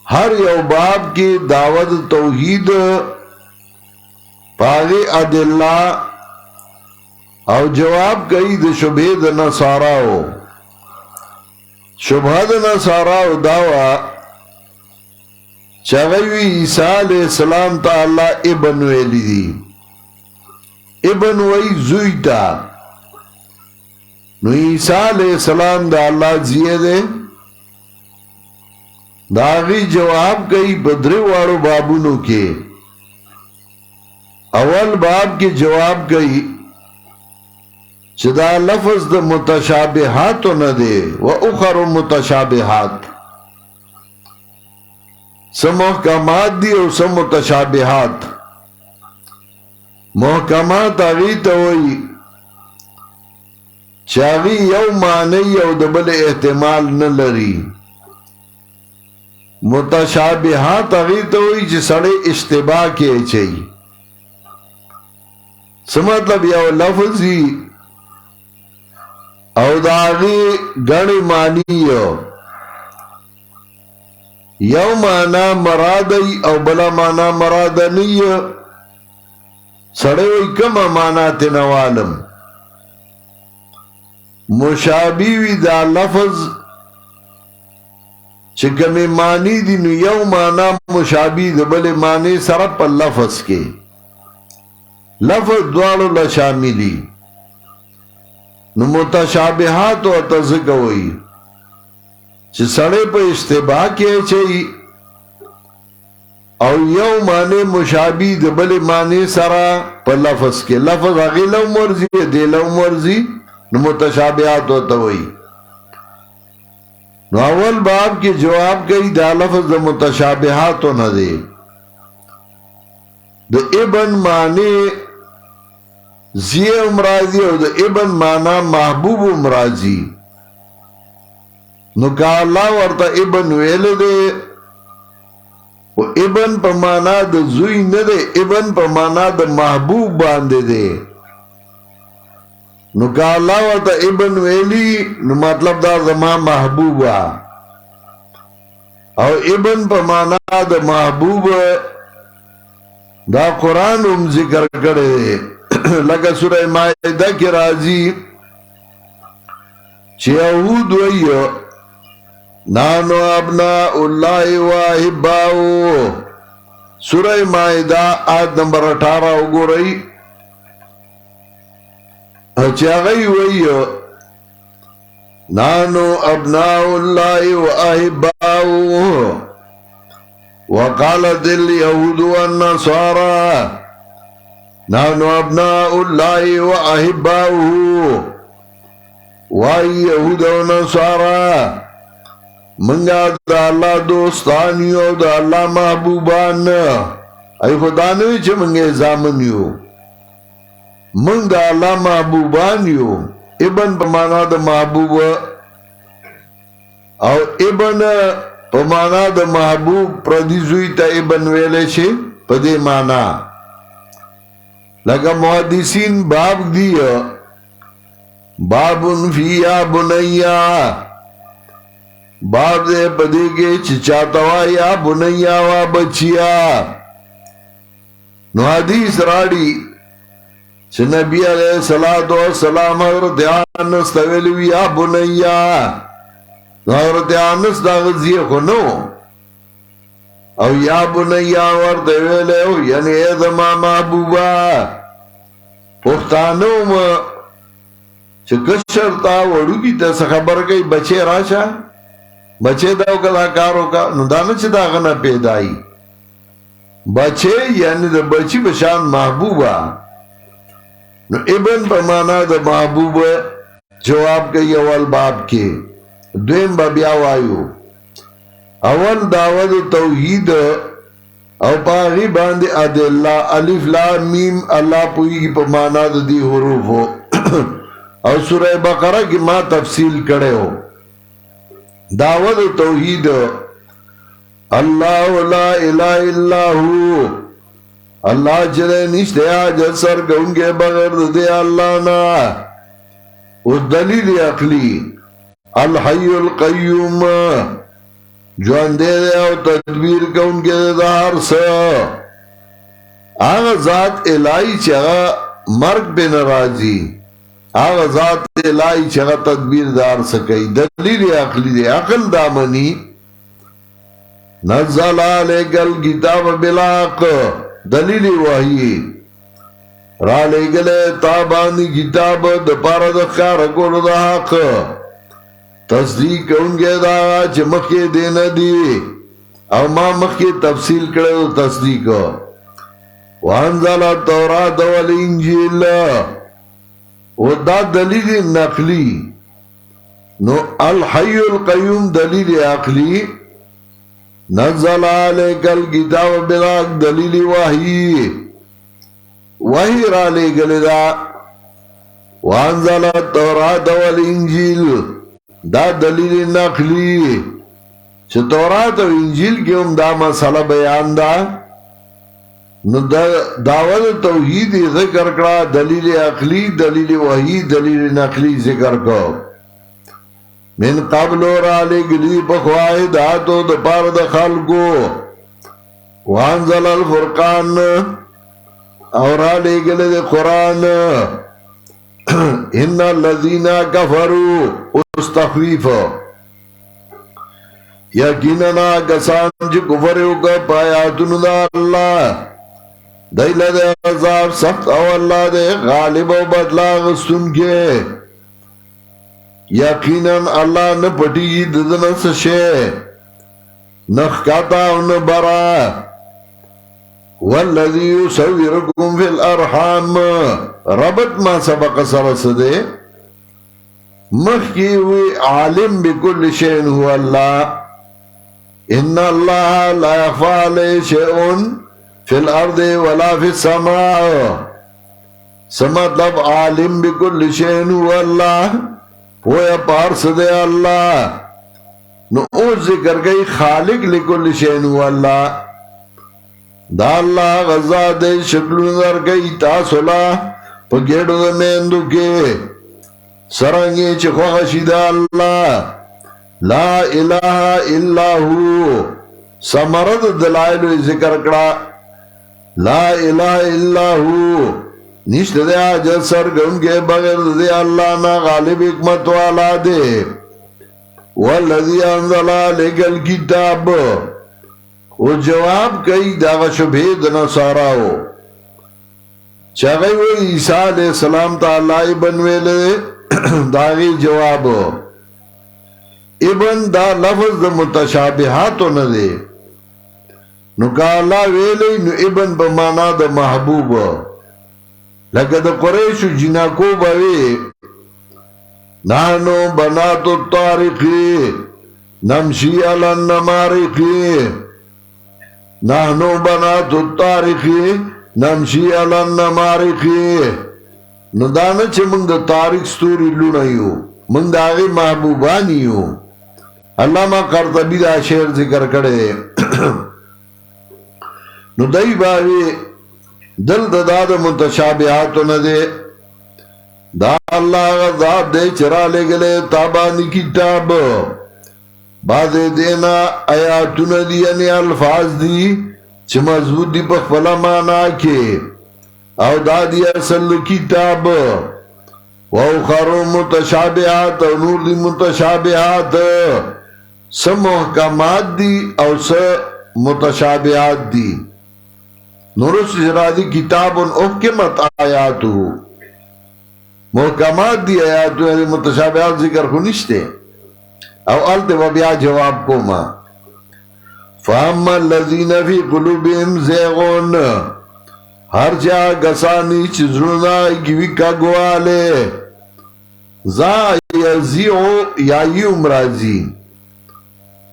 ہر یو باب کی دعوت توحید پاغی ادلہ او جواب کئی دے شبید نصارہ ہو شبہد نصاراء دعوی چاگوی عیسیٰ علیہ السلام تا اللہ ابن ویلی دی ابن وی زوی تا نو عیسیٰ علیہ السلام دا اللہ زیے دے داغی جواب کئی بدرے وارو بابونو کے اول باب کے جواب کئی چدا لفظ دا متشابہاتو ندے و اخر متشابہات سم محکمات دی اور سم متشابہات محکمات آغیتا ہوئی چاگی یو معنی یو دبل احتمال نلری متشابہات آغیتا ہوئی چی سڑے اشتباہ کے چاہی سمطلب یو لفظی او داغی گنی معنی یو معنی مرادی او بلا معنی مرادنی سڑے وی کم معنی تنوالم مشابیوی دا لفظ چکمی معنی دی نو یو معنی مشابی دا بلے معنی سرپ لفظ کے لفظ دوالو لشاملی نو متشابهات او تزکوي چې سړی په اشتباه کې چي او یو معنی مشابه د بل معنی سره په لفظ کې لفظ هغه لو مرضی دی لو مرضی نو متشابهات ہوتا وئی نو اول باب کی جواب کئی دا لفظ دا متشابہاتو نہ دے دا ابن معنی زی امراضی او دا ابن معنی محبوب امراضی نو کا اللہ ورطا ابن ویل دے و ابن پا معنی دا زوی ندے ابن پا معنی دا محبوب باندے دے نو کا اللہ ورطا ابن ویلی نو مطلب دا زمان محبوبا او ابن پا مانا دا محبوب دا قرآن ام ذکر کرے دے لگا سورہ مائدہ کی رازی چھ یہود ویو نانو ابناء اللہ واحباؤ سورہ مائدہ آیت نمبر 18 اگو رئی چاگئی ویو نانو ابناء اللہ و احباؤه وقالت اليهود والنصارى نانو ابناء اللہ و احباؤه وائی یهود و نصارى منگا دا اللہ دوستانیو دا اللہ محبوبان ای خدا نوی چه منگے زامنیو من دا اللہ محبوبان یو ابن پا مانا دا محبوب او ابن پا مانا دا محبوب پردیزوی تا ابن ویلے شے پا دے مانا لگا محدثین باب دیا بابن فیا بنیا باب دے پا دے کے چچاتوا یا بنیا و بچیا نو حدیث راڑی چھ نبی علیہ السلام حضرت آنس تولیوی یا بنیا حضرت آنس دا غزی خونو او یا بنیا ورد ویلیو یعنی ایدما محبوبا پختانو ما چھ کشر تا وڑو کی تا سخبر کئی بچے راشا بچے داو کلا کارو کا ندانا چھ دا غنا پیدائی بچے یعنی دا بچی بشان محبوبا نو ابن پا مانا دا محبوب جواب کئی اول باب کے دویم بابیا وایو اول دعوت توحید او پاغی باند ادلہ الف لام میم اللہ پوئی کی پا مانا دا دی حروف ہو او سورہ بقرہ کی ما تفصیل کرے ہو دعوت توحید اللہ لا الہ الا ہو اللہ چلے نشتے آجت سر گونگے بغیر دے اللہ نا اس دلیل عقلی الحی القیوم جو اندے دے او تدبیر گونگے دے دار سا آغا ذات الہی چگا مرگ بے نرازی آغا ذات الہی چگا تدبیر دار سکئی دلیل عقلی دے عقل دامنی نزل علیک الکتاب بلاق دلیل وحی را لے گلے تابانی کتاب دپارا دخار کولو دا حق تصدیق انگے دا چمک کے دینا دی او ما مخ کے تفصیل کرے دو تصدیق وانزل التورات والانجیل و دا دلیل نقلی نو الحی القیوم دلیل عقلی نزل علیک الکتاب بالحق دلیل وحی وحی را لے گلے دا وانزل التورات والانجیل دا دلیل نقلی چھ تورات و انجیل کی ہم دا مسئلہ بیان دا دعوت توحید ذکر کرا دلیل عقلی دلیل وحی دلیل نقلی ذکر کرو من قبل را لے گلی بخواہد آتو دپار دخل کو وانزل الفرقان اور را لے گلے دے قرآن ان الذین کفروا استخویف یقیننا کسان چی کفریو کا پایاتون دا اللہ دیل دے عذاب سخت او اللہ دے غالب و بدلا غستن کے یقینا اللہ نہ پٹی ددن سشے نخکاتا ان برا والذی یصورکم فی الارحام ربط ما سبق سرسدے مخی ہوئی عالم بکل شئن ہوا اللہ ان اللہ لا یخفى علیہ شیئن فی الارض ولا فی السماء سمطلب عالم بکل شئن ہوا اللہ ہویا پارس دے اللہ نو او ذکر گئی خالق لکل شئن ہوا اللہ دا اللہ غزا دے شکل نظر گئی تاسولا پا گیڑو دے میندو کے سرنگی چخوخشی دا اللہ لا الہ الا ہو سمرد دلائلو ذکر کرا لا الہ الا ہو نشت دے آجت سرگم کے بغیر دے اللہ نا غالب حکمت والا دے والذی انزل علیک الکتاب وہ جواب کئی داغ شبید نصاراو چاگئی وہ عیسیٰ علیہ السلام تعالی بنویلے داغی جواب ابن دا لفظ دا متشابہاتو ندے نو کا اللہ ویلے نو ابن بمانا دا محبوب لکہ دا قریش جناکو باوی نحنو بنات الطارقی نمشی علی النمارقی نحنو بنات الطارقی نمشی علی النمارقی نو دانا چه منگ دا تاریخ ستوری لونایو منگ دا آغی محبوبانیو علامہ قرطبی دا شعر ذکر کرے نو دای باوی دل دا دا متشابہاتو ندے دا اللہ غذاب دے چرا لے گلے تابانی کتاب بعد دینا آیاتو ندی یعنی الفاظ دی چھ مضبوط دی پخفلا مانا کے او دا دی اصل کتاب وَأُخَرُ مُتَشَابِهَاتَ او نور دی متشابہات سم محکمات دی او سم متشابہات دی نورس جرا دی کتاب احکمت آیاتو محکمات دی آیاتو یعنی متشابہات ذکر خونشتے او آلتے و بیا جواب کو ما فَأَمَّا الَّذِينَ فِي قُلُوبِهِمْ زَيْغُونَ ہر جا گسانی چزرنا گوی کا گوالے زا یزیعو یائی امرازی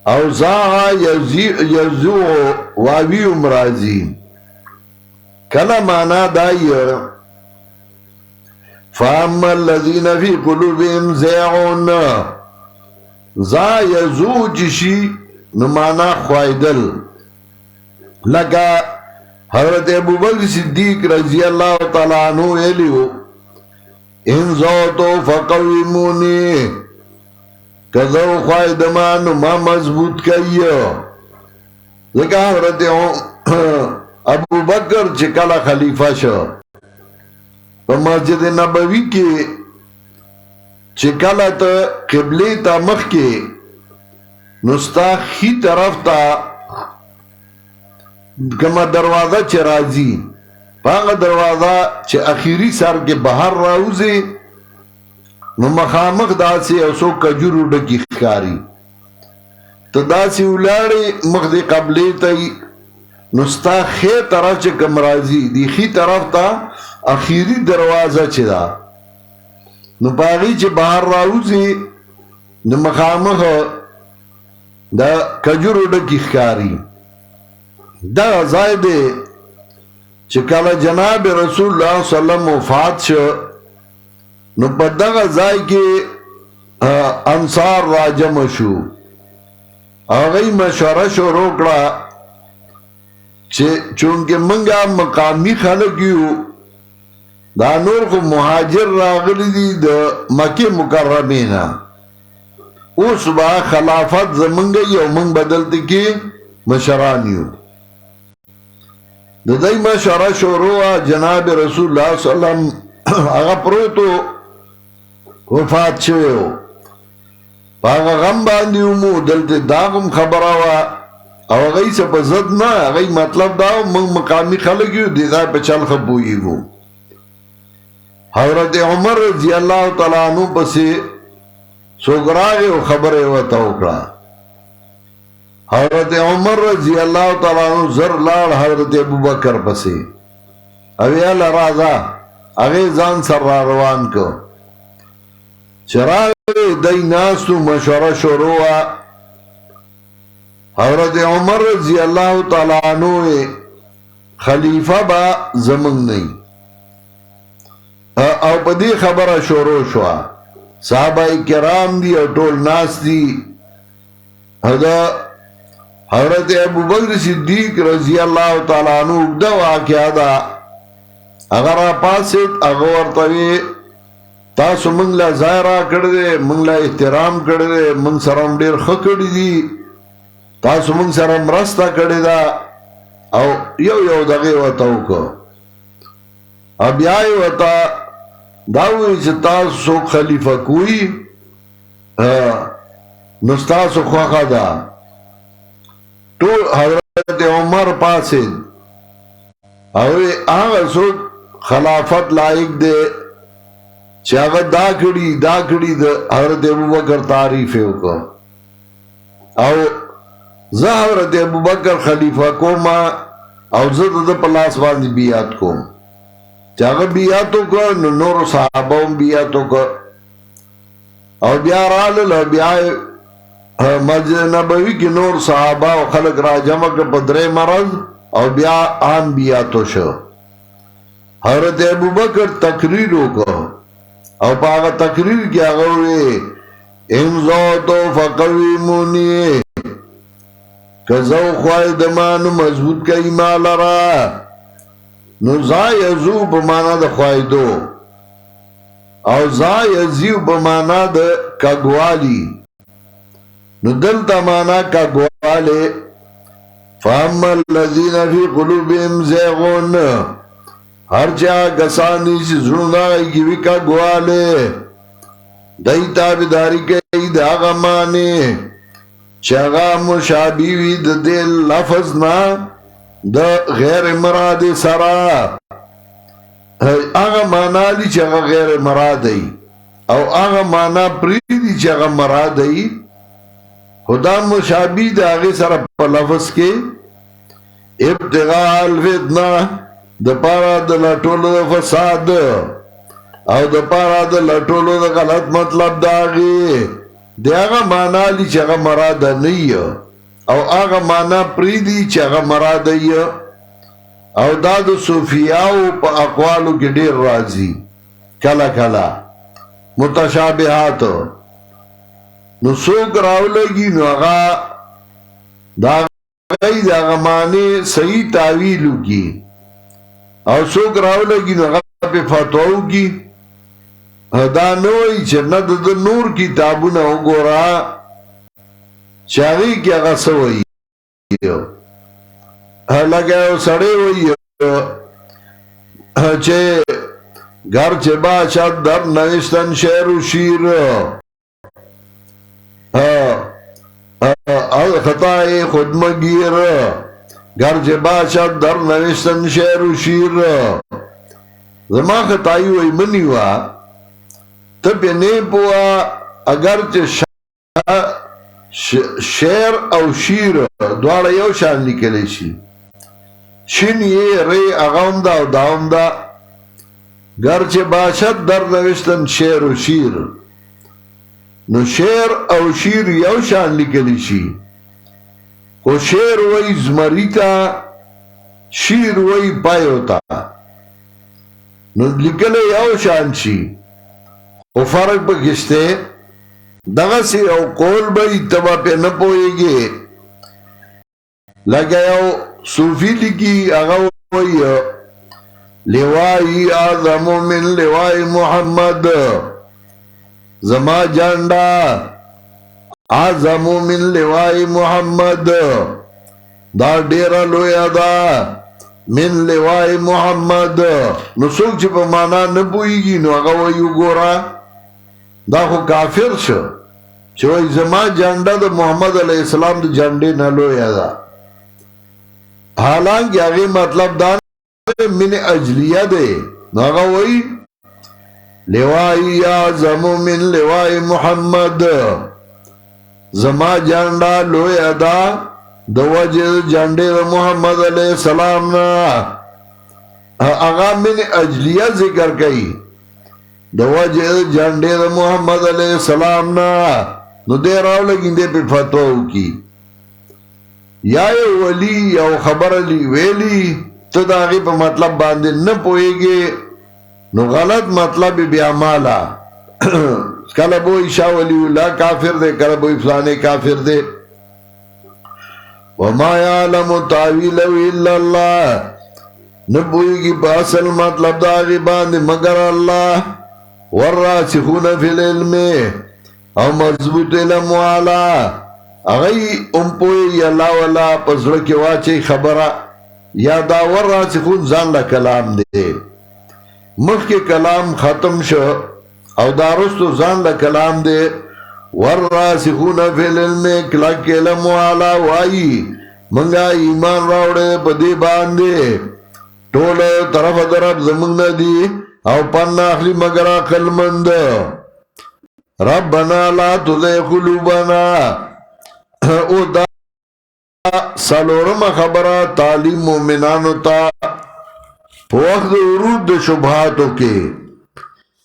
او زا یزیعو واوی امرازی کلا مانا دائی فَأَمَّا الَّذِينَ فِي قُلُوبِهِمْ زَيْغُونَ زا یزو جشی نمانا خوائدل لگا حضرت ابو بکر صدیق رضی اللہ تعالیٰ عنہ ایلیو ان زوتو فقویمونی کذو خوائدمانو ما مضبوط کئیو لگا حضرت ابو بکر چکلا خلیفہ شو پا مسجد نبوی کے چکلا تا قبلی تا مخ کے نستا خی طرف تا کما دروازہ چه رازی پاگا دروازہ چه اخیری سر کے بہر راوزے نو مخامخ دا سے اسو کجورو ڈکی خکاری تو دا سے اولاڑی مخ دے قبلی تای نستا خی طرف چه کم رازی دی خی طرف تا اخیری دروازہ چه دا نو پاگی چه بہر راوزے نو مخامخ دا کجورو ڈکی خکاری دا غزائی دے چکالا جناب رسول اللہ صلی اللہ علیہ وسلم وفات شو نو پا دا غزائی کے انصار راجم شو آغای مشورہ شو روکڑا چونکہ منگا مقامی خلقیو دا نور کو مہاجر راغلی دی دا مکی مکرمینا اس با خلافت زمنگا یو منگ بدلتی کی مشرانیو دائی مشورہ شروع جناب رسول اللہ صلی اللہ علیہ وسلم آغا پروتو وفات شوئے ہو آغا غم باندیو مو دلتے داغم خبراوا آغای سا پزد نا آغای مطلب داو منگ مقامی خلقیو دیدائی پچال خبوئی گو حضرت عمر رضی اللہ تعالیٰ عنہ پسے سوگراغی و خبر و توقع حضرت عمر رضی اللہ تعالیٰ عنہ زر لار حضرت ابو بکر پسی اویال رازا اغی زان سر را روان کو چراغ دی ناستو مشورہ شروع حضرت عمر رضی اللہ تعالیٰ عنہ خلیفہ با زمن نہیں او پدی خبر شروع شوا صحابہ کرام دی او ټول ناس دی حضرت ابو بکر صدیق رضی اللہ تعالیٰ عنہ دا واقعہ دا اگر پاسد اغورتوی تاسو منگلا زائرہ کردے منگلا احترام کردے منگ سرم دیر خکڑی دی تاسو منگ سرم رستا کردے دا او یو دغی وطاو کو اب یای وطا داوی چه تاسو خلیفہ کوئی نستاسو خواخا دا تو حضرت عمر پاسد اوی آغا سوک خلافت لائق دے چه آغا دا کڑی دا حضرت ابو بکر تعریفیو کو او زه حضرت ابو بکر خلیفہ کوما او زد دا پلاس باندی بیعت کوم چه آغا بیعتو کو نور صحاباؤں بیعتو کو او بیا رالل بیائی مسجد نبوی کی نور صحابہ و خلق را جمع کے پدرے مرض او بیا عام بیاتو شو حضرت ابو بکر تقریرو کو او پاگا تقریر کیا گوئے امزوتو فقویمونی کزو خواہ دمانو مضبوط کا ایمال را نو زا یزو بمانا دا خواہ دو او زا یزیو بمانا دا کگوالی نو دلتا مانا کگوالے فاما اللذین فی قلوبهم زیغون ہر چاہ کسانی سی زنائی کی بھی کگوالے دائی تابداری کئی دا غمانے چاگا مشابیوی دا دل لفظنا دا غیر مراد سرا آغا مانا لی چاگا غیر مرادی او آغا مانا پریدی چاگا مرادی خدا مشابی دا آغی سر پا لفظ کے ابتغاء الفتنہ دا پارا دا لٹولو دا فساد او دا پارا دا لٹولو دا غلط مطلب دا آغی دا آغا مانا لی چاگا مراد نئی او آغا مانا پریدی چاگا مراد ای او دا دا صوفیاؤ پا اقوالو کی دیر رازی کلا کلا متشابہات نو سوک راو لگی نو آغا دا غی دا آغا مانے صحیح تاویلو کی او سوک راو لگی نو آغا پہ فتوو کی دا نوئی چه ند دا نور کتابو نا گورا چاگی کی آغا سوئی لگاو سڑے ہوئی چه گر چه باشد در نوشتن شعر و شیر خطای خود مگیر گر چه باشد در نوشتن شعر و شیر زما خطایی ہوئی منیوا تب نی پوا اگر چه شعر او شیر دوارا یو شان لکلی شی شن یہ ری اغام دا و داوم دا گرچه باشد در نوشتن شعر و شیر نو شعر او شیر یو شان لکلی شی خو شعر وی زمری تا شیر وی پایو تا نو لکلی یو شان شی خو فرق پا کشتے دغا سی او قول بای تبا پہ نپوئے گے لگا یو صوفی لکی اغاوئی لوائی آدم من لوائی محمد زما جانڈا آدم من لوائی محمد دا ڈیرا لویا دا من لوائی محمد نو سوک چی پا مانا نپوئی گی نو اغاوئی گورا دا خو کافر شو چوئی زما جانڈا دا محمد علیہ السلام دا جانڈے نلو یادا حالانکہ آگے مطلب دانے من اجلیہ دے ناغا وئی لوائی اعظم من لوائی محمد زما جانڈا لوی ادا دو وجہ جانڈے محمد علیہ السلام نا اغا من اجلیہ ذکر کئی دو وجہ جانڈے محمد علیہ السلام نا نو دے راو لگین دے پی فتوہ کی یا ولی یا خبر علی ویلی تو داغی پا مطلب باندے نپوئے گے نو غلط مطلب بیا مالا کلا بوئی شاہ ولی اللہ کافر دے کلا بوئی فلانے کافر دے وما یعلم تاویلو الا اللہ نبوئی کی باصل مطلب داغی باندے مگر اللہ والراسخون فی العلم او مضبوط علم والا اغی امپوئی یا اللہ والا پزرکی واچے خبرہ یا دا والراسخون زان لکلام دے مخ کے کلام ختم شو او دارستو زان لکلام دے والراسخون فی العلم کلک علم والا وائی منگا ایمان راوڑے پدی باندے ٹول طرف درب زمنگ ندی او پن اخلی مگر عقل مند ربنا لا تزغ قلوبنا او دا سالورم خبرہ تعلیم مومنانو تا وقت ورود دا شبہاتو کے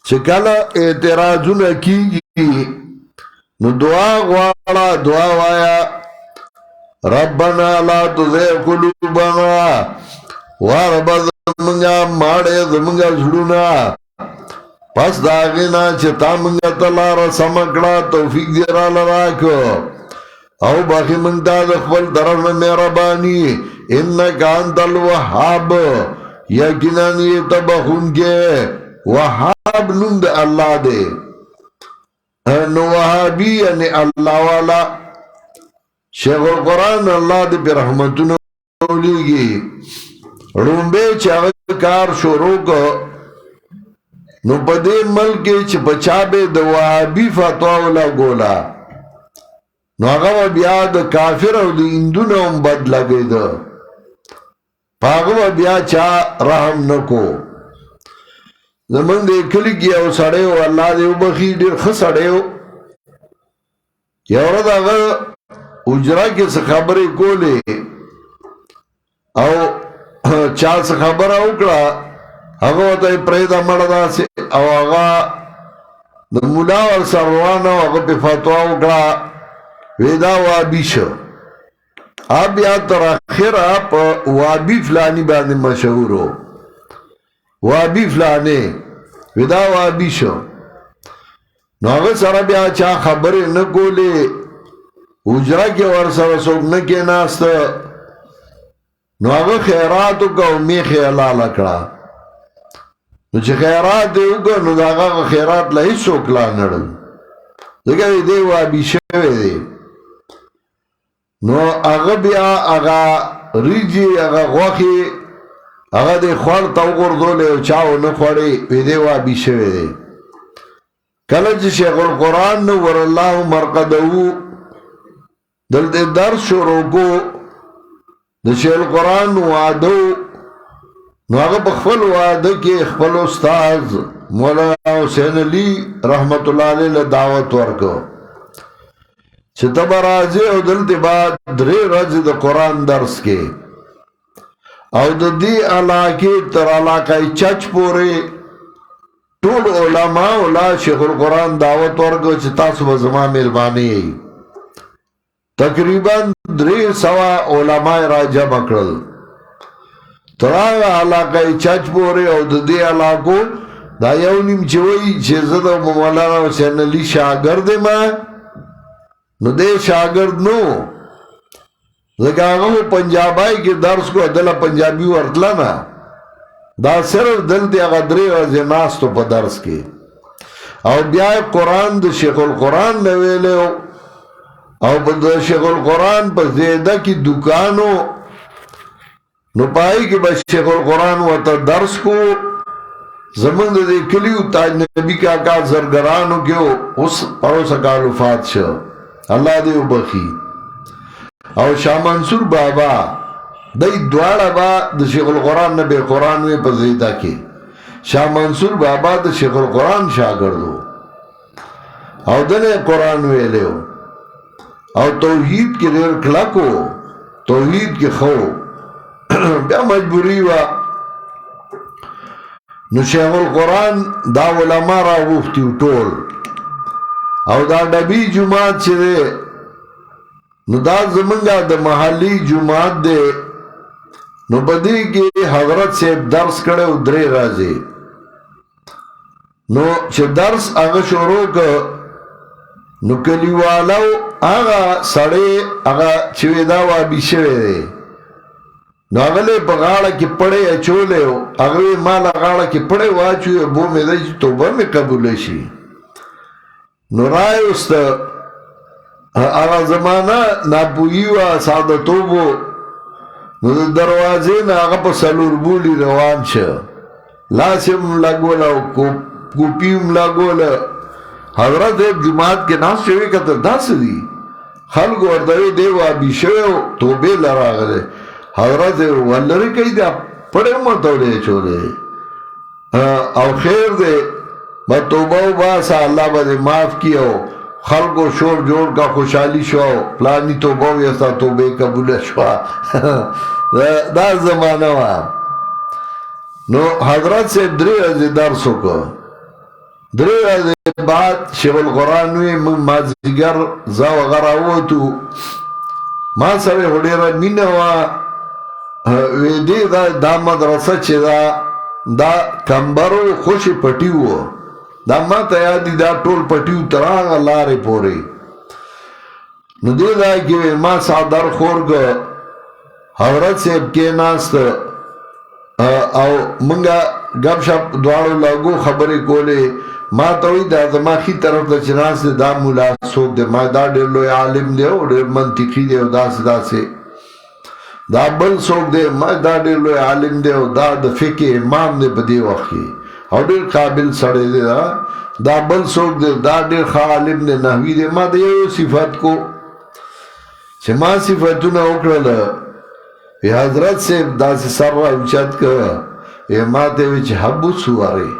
چکالا اعتراضون کی گی نو دعا غوارا دعا وایا ربنا لا تزغ قلوبنا واربا زمنگا ماڑے زمنگا جھڑونا پس داغینا چتا منگا تلارا سمکڑا توفیق دیرا لراکو او باقی منگتا دخبل طرف میں میرا بانی انکا انت الوحاب یقیناً یہ تبخون کے وحاب نند اللہ دے نو وحابی یعنی اللہ والا شیخ القرآن اللہ دے پی رحمتون اولیگی رنبے چاہت کار شروع کو نو پدے ملکی چھ پچابے دو وحابی فتواولا گولا نو اگا بیا دا کافر او دا اندون ام بد لگے دا پاگو بیا چاہ رحم نکو زمان دے کلی کیا او سڑے ہو اللہ دے او بخی دیر خسڑے ہو یورد آگا اجرا کے سخبری کو لے او چاہ سخبر اوکڑا آگا وطای پریدہ مردہ سے او آگا دا مولا اور سروانا آگا پی فتوہ اوکڑا ویدا وابی شو اب یا تر آخر آپ وابی فلانی باندې مشہور ہو وابی فلانے ویدا وابی شو نو آگا سر بیا چا خبری نکو لے اجرا کے ورسر سوک نکی ناست نو آگا خیراتو کا امی خیالا لکڑا نو چه خیرات دیو کا نو دا آگا خیرات لہی سوک لا نڑل دیکھا دے وابی شوے دے نو اغا بیا اغا ریجی اغا غوخی اغا دے خوار تاو گردو لے چاو نخوڑی ویدے وابی شوے دے کلچ شیخ القرآن نو ور اللہ مرقدو دل دے درس شروع کو دل شیخ القرآن نو وعدو نو اغا بخفل وعدو کے اخفل استاذ مولانا حسین علی رحمت اللہ علیہ دعوت ورکو چه تب رازی او دلتی بعد دری رازی دا قرآن درس کے او دا دی علاقی تر علاقی چچ پوری طول علماء اولا شیخ القرآن دعوت ورکو چه تاسو بزمان ملمانی تقریبا دری سوا علماء راجہ مکرل تر علاقی چچ پوری او دا دی علاقو دا یونیم چوئی چیزد و مولانا حسین علی شاگرد ما نو دے شاگرد نو لیکن آگا وہ پنجابائی کے درس کو دل پنجابی ورطلا نا دا صرف دل دی آگا دری رازی ناس تو پا درس کے او بیائی قرآن دا شیخ القرآن نویلے ہو او دا شیخ القرآن پا زیدہ کی دکانو نو پائی کہ بس شیخ القرآن وطا درس کو زمان دے کلیو تاج نبی کا آقا زرگرانو کیو اس پروسا کالو فات شو اللہ دے بخی او شاہ منصور بابا دی دوارا با دا شیخ القرآن نبی قرآن میں پزیدہ کی شاه منصور بابا د شیخ القرآن شاگردو او دنه قرآن ویلیو او توحید کی دیر کلکو توحید کی خو بیا مجبوری و نو شیخ القرآن دا علماء را غوفتیو ټول او دا ډبی جماعت چې دی نو دا زمونږه د محلي جماعت دی نو بدی کې حضرت صاحب درس کړو درې راځي نو چې درس هغه شروع ک نو کلیوالو هغه سړی هغه چې دا وابي شوی دی نو هغه له په غاړه کې پړې اچولې هغه مال غاړه کې پړې واچوي بو مې د توبه مې قبول شي نو رايست هغه زمانہ ناپوهي وا ساده توبو نو د دروازې نه هغه په سلور بولی روان شه لاسم لګول او کوپیم لګول حضرت جماعت کې ناس شوی کته داس دي خلق ورته دی وابي شو توبه لراغله حضرت ولری کوي دا پړې متولې چولې او خیر دې ما توبه واسه الله باندې معاف کیو خلقو شور جوړ کا خوشحالی شو پلانی توبه وستا توبه قبول شو دا زمانہ وا نو حضرت سے درې ورځې درس وکړ درې ورځې بعد شیخ القرآن وی مازدیګر زه وغیره ووتو ما سره ډېره مینه وه وی دې دا مدرسه چې دا کمبرو خوشي پټي وو دا ما ته یاد دي دا ټول پټیو تر هغه لارې پورې نو دې ځای کې ما صادر خورګ حضرت صاحب کې ناست او مونږه ګپ شپ دواړو لګو خبرې کولې ما ته وی دا زما خي طرف د چناس دا مولا څوک دی ما دا ډېر لوی عالم دی او ډېر منطقي دی او داسې دا بل څوک دی ما دا ډېر لوی عالم دی او دا د فقه امام دی په دې وخت کې او ډېر قابل سړی دی دا بل څوک دی دا ډېر ښه عالم دی نحوي دی ما د یو صفت کو چې ما صفتونه وکړل حضرت صاحب داسې سر را اوچت کړه ما ته وی چې حبو سوارې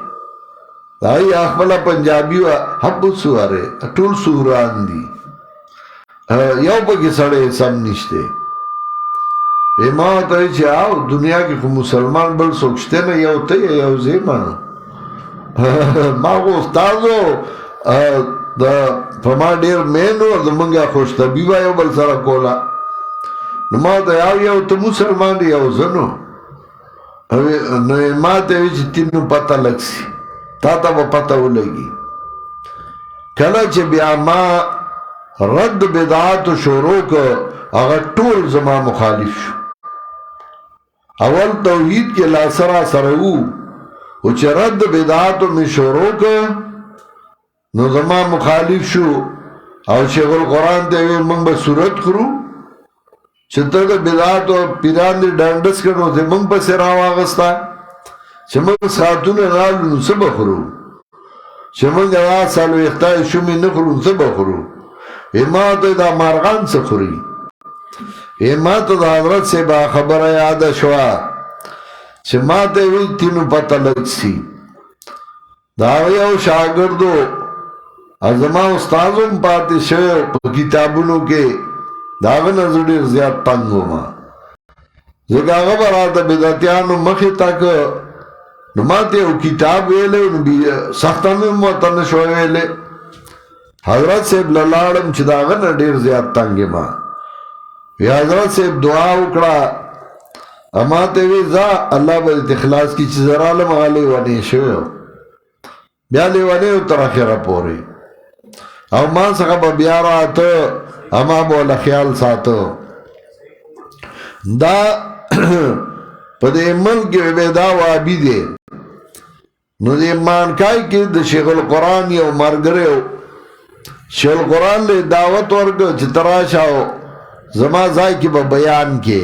دا یې خپله پنجابي وه حبو سوارې ټول سوران دي یو پکې سړی سم نشته ما ته وی چې او دنیا کې خو مسلمان بل څوک شته نه یو ته یو زه مانو ما خو استادو په ما ډېر مین و زمونږه خوشطبي به یو بل سره کوله نو ما ته یو ته مسلمان دی یو زه نو ما ته وی چې تینو پته لګ سي تا ته به پته ولګي کله چې بیا ما رد بدعاتو شروع کړ هغه ټول زما مخالف شو اول توحید کې لا سره وو او چې رد بدعاتو می شروع کړ نو زما مخالف شو او شیخ القرآن ته وی موږ به صورت خورو چې ته د بدعاتو پیران دې ډانډس کړو ته موږ پسې راواغستا چې موږ ساعتونه رالو نو څه به خورو چې موږ راسالو اختای شومې نه خورو څه به خورو ما ته دا مارغان څه خوري ما ته د حضرت صاحب خبره یاده شوه چې ما ته وی تینو پته لګ سي دا یو شاګردو زما استاد هم پاتې شوی په کتابونو کې دا هغه نه زه ډېر زیات تنګ وم ځکه هغه به راته بدعتیانو مخې تک نو ما ته یو کتاب ویلی نو سخته مې هم ورته نه شوی ویلی حضرت صاحب له لاړم چې د هغه نه ډېر زیات تنګ یم وی حضرت صاحب دعا وکړه ما ته وی ځه الله به دې اخلاص کړي چې زه رالم هغه لیونی شوی بیا لیونی و تر اخره پورې او ما څخه به بیا راته اما بوله خیال ساتو دا په دې ملک کې دا وابي دی نو دې مانکای کې د شیخ القرآن یو مرګره شیخ القرآن له دعوت ورکړ چې تراشاو زما ځای کې به بیان کې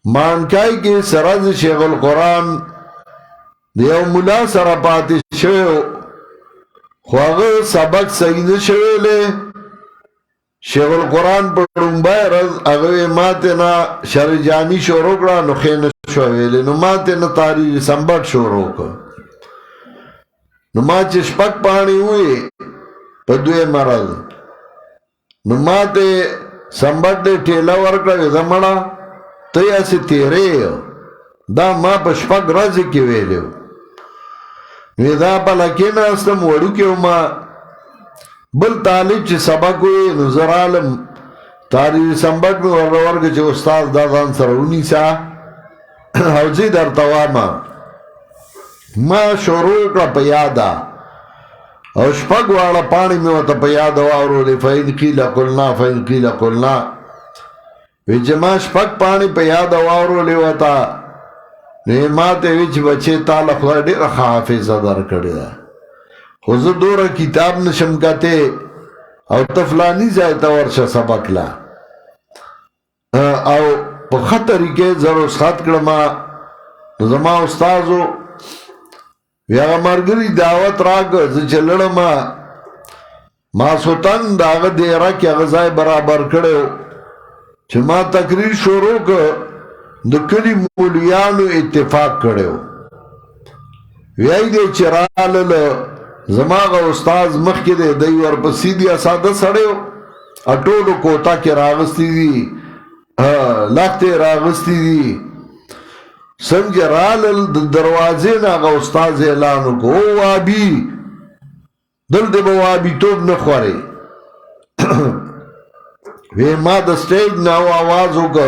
مانکای کې سره شیخ القرآن د یو مولا سره پاتې شوی خو هغه سبق صحیح نه شوی شیخ القرآن پر رنبای رز اگوی ماتینا شرجانی شروع کرا نو خین شویلی نو ماتینا تاریخ سنبت شروع کر نو ما چه شپک پانی ہوئی پا دوی مرض نو ما تے سنبت دے ٹیلا ورکا ویزا مڑا تی اسی تیرے دا ما پا شپک رزی کی ویلیو ویزا پا لکینا استم وڑو کیو ما بل طالب چه سبق ہوئی نظر عالم تاریخ سنبت میں ورکا چه استاز دادان سرونی سا حوزی در تواما ما شروع کا پا یادا او شپگ والا پانی میں وطا پا یادا وارو لی فین قیل قلنا ویچ ما شپگ پانی پا یادا وارو لی وطا نعمات ویچ بچے تالا خدا دیر حافظ در کردی دا خوزو دورا کتاب نشم کتے او تفلانی زائتا ورشا سبق لا او پا خط طریقے زروس خط کرما زما استازو ویاغا مرگری دعوت راک زچلڑ ما سوتن داغا دیرا کی اغزائی برابر کڑے ہو چھ ما تقریر شروع کر دکلی مولیانو اتفاق کڑے ہو ویائی دے چرالل زماغا استاز مخ کے دے دی ورپسی دی اسادہ سڑے ہو اٹولو کوتا کے راغستی دی لخت راغستی دی سنگ رالل دروازے ناغا استاز اعلانو کو او وابی دل دے با وابی توب نخوارے وی ما دا سٹیج ناو آوازو کا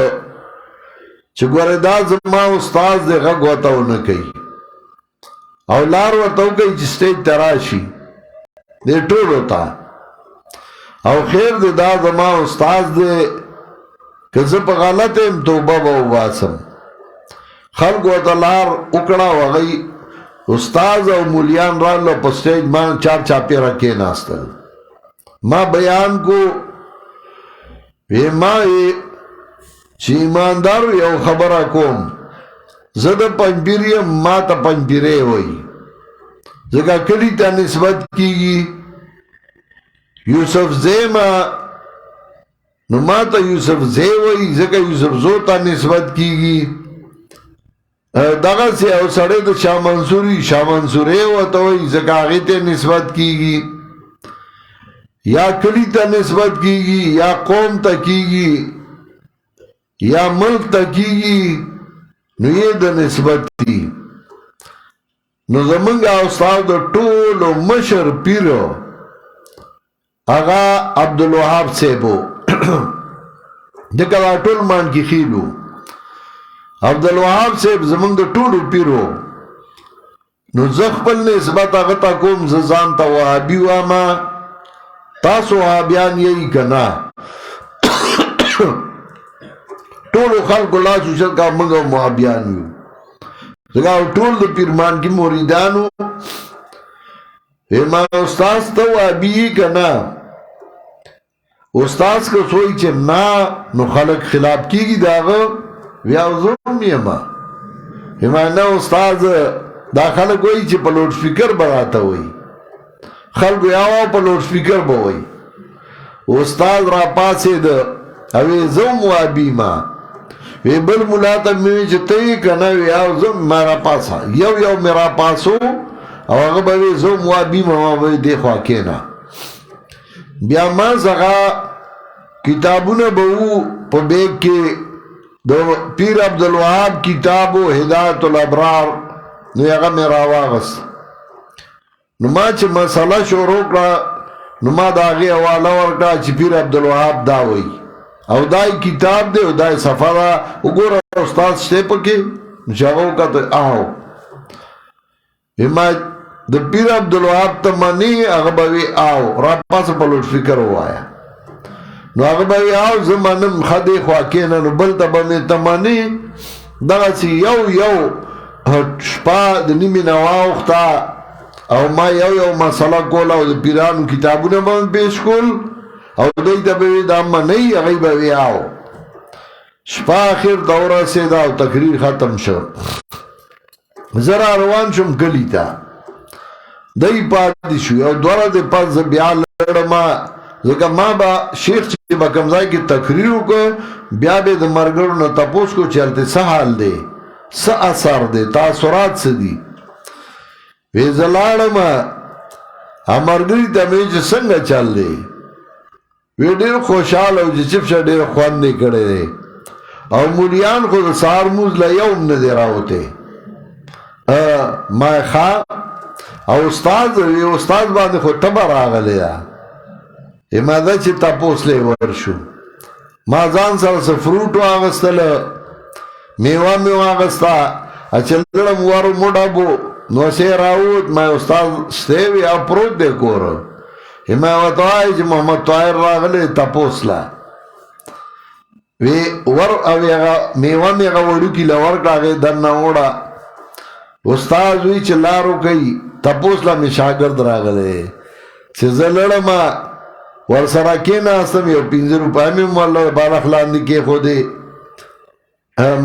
چگوارے دا زمان استاز دے غگ وطاو نکی او لار وطاو کئی چی سٹیج تراشی دے ٹول ہوتا او خیر دے دا زمان استاز دے کزب غلط ام توبہ با باسم خلق و تلار اکڑا وغی استاز او مولیان رالو پا سٹیج مان چار چاپی رکھے ناستل ما بیان کو وی ما چی ایماندارو یو خبر کوم زد پنپیریم ما تا پنپیرے ہوئی زکا کلی تا نسبت کی گی یوسف زیما نو ما تا یوسف زی ہوئی زکا یوسف زو تا نسبت کی گی دغه سی او سړی د شاه منصوري وته وي ځکه هغې ته نسبت کیږي یا کلی ته نسبت کیږي یا قوم ته کیږي یا ملک ته کیږي نو یې د نسبت دی نو زمونږ استاد د ټولو مشر پیر هغه عبدالوهاب صاحب دغه ټول مان کې خېلو عبدالوهاب صاحب زمونږ د ټولو پیرو نو زه خپل نسبت هغه ته کوم زه ځان ته وهابي واما تاسو وهابیان یې که نه ټولو خلکو لاس اوچت کا موږ وهابیان یو ځکه ټول د پیرمان کې مریدانو ما استاد ته وهابي یې که نه استاد که سوی چې نه نو خلک خلاف کېږي د هغه ویاو زوم یما نه استاد دا خلق وی چی پا لوڈ سپیکر براتا وی خلق یاو پا لوڈ سپیکر با وی استاد را پاسی دا اوی زوم وابی ما وی بل ملاتا میوی چی تی کنا ویاو زوم مارا پاسا یو میرا پاسو او اغا باوی زوم وابی ما باوی دیخوا کینا بیا ما زغا کتابون باو پا بیگ کے دو پیر عبدالوهاب کتابو ہدایت الابرار نو یغا میرا واغس نو ما چه مسئلہ شروع کرا نو ما دا آغی حوالا ورکا چه پیر عبدالوهاب داوئی او دای کتاب دے او دای صفحہ دا اگورا استاد شتے پکی نو چاگو کتا آو ما دا پیر عبدالوهاب تا منی اغباوی آو را پاس پلوٹ فکر ہوایا نو هغه به یو زمانم خدای خواکینه نو بل ته به مې تماني دغسې یو شپه د نیمې نه واوښته او ما یو مسله کوله او د پیرانو کتابونه به مې پیش کول او دوی ته به وي دا منئ هغوی به وي او شپه اخر ته ورسېده او تقریر ختم شو زه را روان شوم کلي ته دی پاتې شو یو دوه ورځې پس زه بیا لړم ځکه ما به شیخ چې به کوم ځای کې تقریر وکړ بیا به د ملګرو نه تپوس کو چې هلته څه حال دی څه اثر دی تاثرات څه دي وی زه لاړم ملګري ته مې چې څنګه چل دی وی ډېر خوشحاله او چې چپ شه ډېر خوند یې کړی دی او مولیان خو د سهار مونځ له یو هم نه دی راوتی ما ښه او استاد باندې خو تبه راغلی ده ما ده چې تپوس لی ورشو ما ځان سره څه فروټ واغېستله میوه مې واغېسته چې لړم ور موډه نو سې راوت ما استاد شته وي او پروت دی کور ما ورته وایي چې محمد طاهر راغلی تپوس له وی ور او هغه میوه مې هغه وړوکي له ورکړه هغې دننه وړه استاد وی چې لارو کوي تپوس له مې شاګرد راغلی چې زه لړم ورسره کېناستم یو 5 روپۍ مې ورله بالښت لاندې کېښودې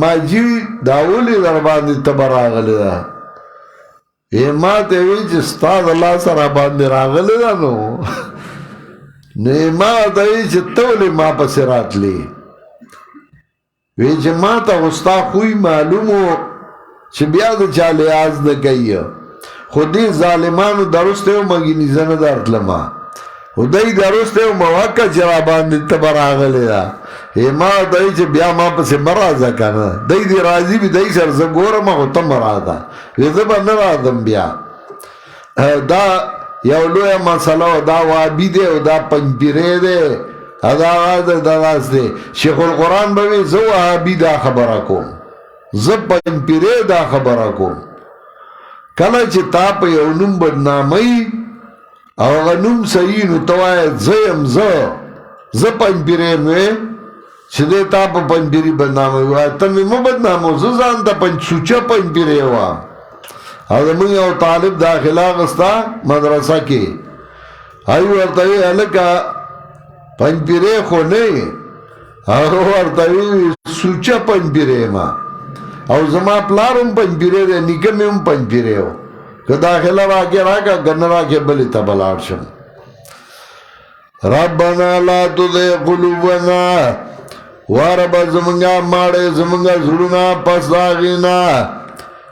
ما جي دا ولې در باندې تبه راغلی ده ما ته وی چې ستا د الله سره باندې راغلی ده نو ما ورته وی چې ته ولې ما پسې راتلې وی چې ما ته خو ستا خوی معلوم و چې بیا د چا لحاظ نه کوي خو دې ظالمانو درسته ومه ګینې زه نه درتلمه خو دی درسته ومه وکه چې را باندې تبه راغلی ده ما ورته وی چې بیا ما پسې مه راځه که نه دی دې راځي وي دی سره زه ګورم خو ته مه راځه وی زه به نه راځم بیا دا یو لویه مسله و دا وابي دی او دا پنجپیری دی دا راز دی شیخ القرآن به وی زه وهابي دا خبره کوم زه پنجپیری دا خبره کوم کله چې تا په یو نوم بدنامۍ او هغه نوم صحیح نو ته وایې زه یم زه پنجپیری یم وی چې دی تا په پنجپیري بدنامۍ وایه ته مې مه بدنامو زه ځان ته سوچه پنجپیری وم او زموږ یو طالب داخله اخېسته مدرسه کې هغوی ورته وی هلکه پنجپیری خو نه هغه ورته وی سوچه پنجپیری یم او زما پلار هم پنجپیری دی نیکه مې هم پنجپیری و که داخله راکې راکه که نه راکې بلې ته به لاړ شم ربنا لا تزغ قلوبنا واربا زمونږه ماړې زمونږه زړونه پس د هغې نه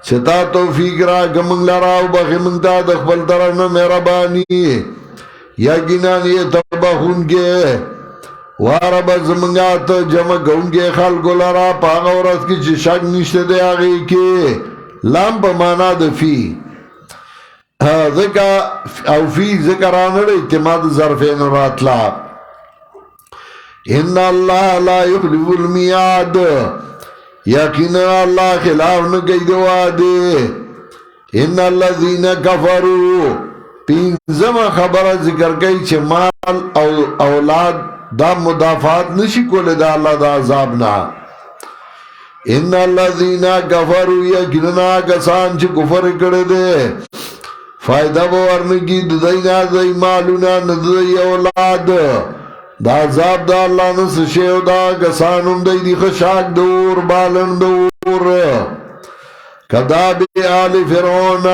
چې تا توفیق راکړه موږ لره او بخې موږ ته د خپل طرف نه مهرباني یقینا یې ته بخونکی واربا زمونږه ته جمع کوونکی خلکو لره په هغه ورځ کې چې شک نشته دی هغې کې لام په معنا د فی او فی ذکر رانړ اعتماد ظرفین راتلا ان الله لا یخلف المیعاد یقینا الله خلاف نه کوي د وعده ان الذين كفروا پنځمه خبره ذکر کوي چې مال او اولاد دا مدافعات نشي کولی د الله د عذاب نه ان الذين كفروا یقینا کسان چې کفر کړی دی فائدہ به ورنکي د دوی نه د مالونه نه د دوی اولاد دا عذاب دا اللہ نے سشیو دا کسانم دی دی خشاک دور بالن دور کداب آل فرعون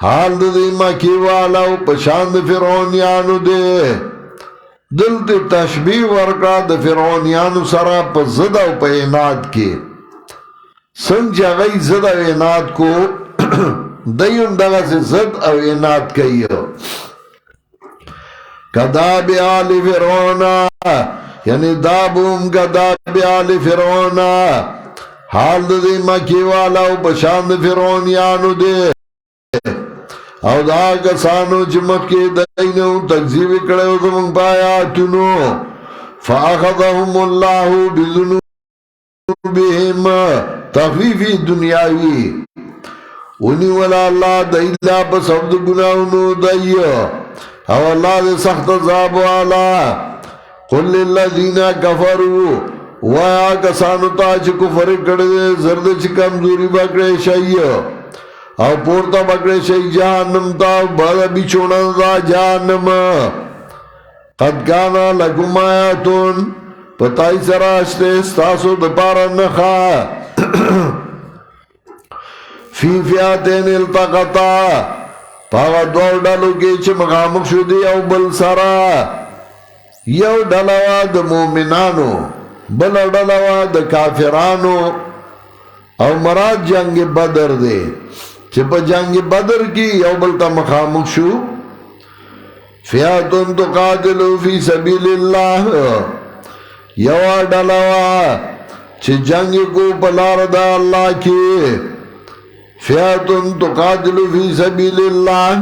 حال دی مکی والا پشاند فرعونیانو دے دل دی تشبیح ورکا دا فرعونیانو سرا پا زد او پا ایناد کی سنگ غی زد او ایناد کو دیون دغا سے زد او ایناد کئیو کداب آل فرعون یعنی دابوم کداب آل فرعون حال دی مکی والا او بشاند فرعونیانو دے او دا کسانو چمک کے دینو تکذیب کڑے زمان پایاتونو فاخذهم اللہ بذنوبهم تخفیفی دنیاوی انہی والا اللہ دیلا بسبد گناہنو دیو او اللہ دے سخت عذاب والا قل للذین کفروا ویا کسانو تا چھ کفر کردے زرد چھ کمزوری بکڑے شئی او پورتا بکڑے شئی جہنم تا بڑا بیچونا دا جہنم قد کانا لکم آیاتون پتائی سراشتے ستاسو دپارا نخا فی فیاتین التقطا پاگا دو ڈالو کے چھ مخامخ شو دی او بل سرا یو ڈالوا دا مومنانو بل ڈالوا دا کافرانو او مراد جنگ بدر دے چھ پا جنگ بدر کی یو بل تا مخامخ شو فیاتن تقاتلو فی سبیل اللہ یو ڈالوا چھ جنگ کو پلار دا اللہ کی فیاتن تقاتلو فی سبیل اللہ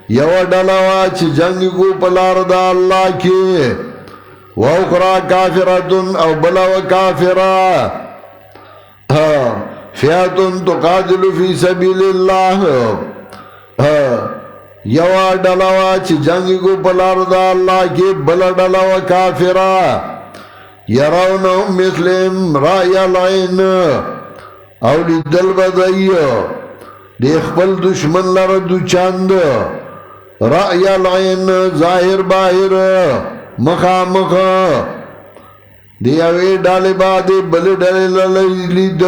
یو ڈالوا چھ جنگ کو پلار دا اللہ کی وَأُخْرَى كَافِرَةٌ او بلو کافرہ فیاتن تقاتلو فی سبیل اللہ یو ڈالوا چھ جنگ کو پلار دا اللہ کی بلا ڈالوا کافرہ یرونہم مثلم رأی العین اولی دل بدائی دیکھ پل دشمن لردو چند رأی العین ظاہر باہر مخامخ دیوی ڈالے بادے بلے ڈالے لید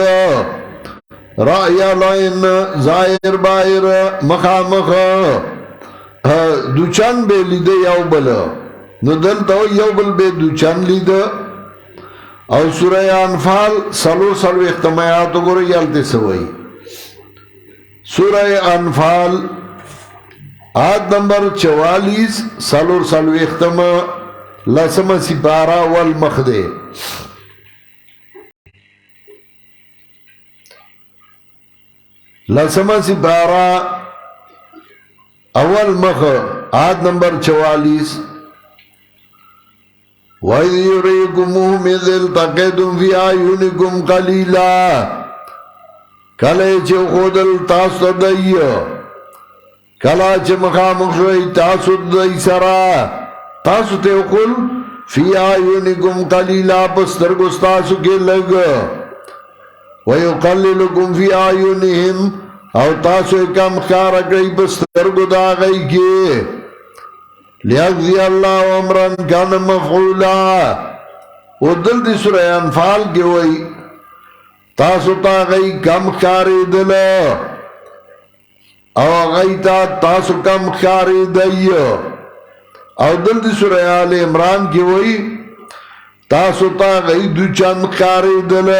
رأی العین ظاہر باہر مخامخ دو چند بے لید یو بل نو دلتا یو بل بے دو چند لید او سورہ انفال سلو اختمایاتو گو رو یالتے سوائی سورہ انفال آیت نمبر 44 سلو اختما لسم سپارہ والمخدے لسم سپارہ اول مخ آیت نمبر 44 وَإِذْ يُرِيكُمُهُمْ إِذِ الْتَقَيْتُمْ فِي أَعْيُنِكُمْ قَلِيلًا کلے چھ خودل تاسو دائی کلا چھ مخامخ شوئی تاسو دائی سرا تاسو تے اقل فی أَعْيُنِكُمْ قَلِيلًا پسترگس تاسو کے لگ وَيُقَلِّلُكُمْ فِي أَعْيُنِهِمْ او تاسو کم خارکڑی پسترگو دا گئی کے لیاغذی اللہ عمران کان مفعولا او دل دی سورہ انفال کے وئی تاسو تا غی کم خاری دل او غی تا تاسو کم خاری دی او دل دی سورہ آل عمران کے وئی تاسو تا غی دو چند خاری دل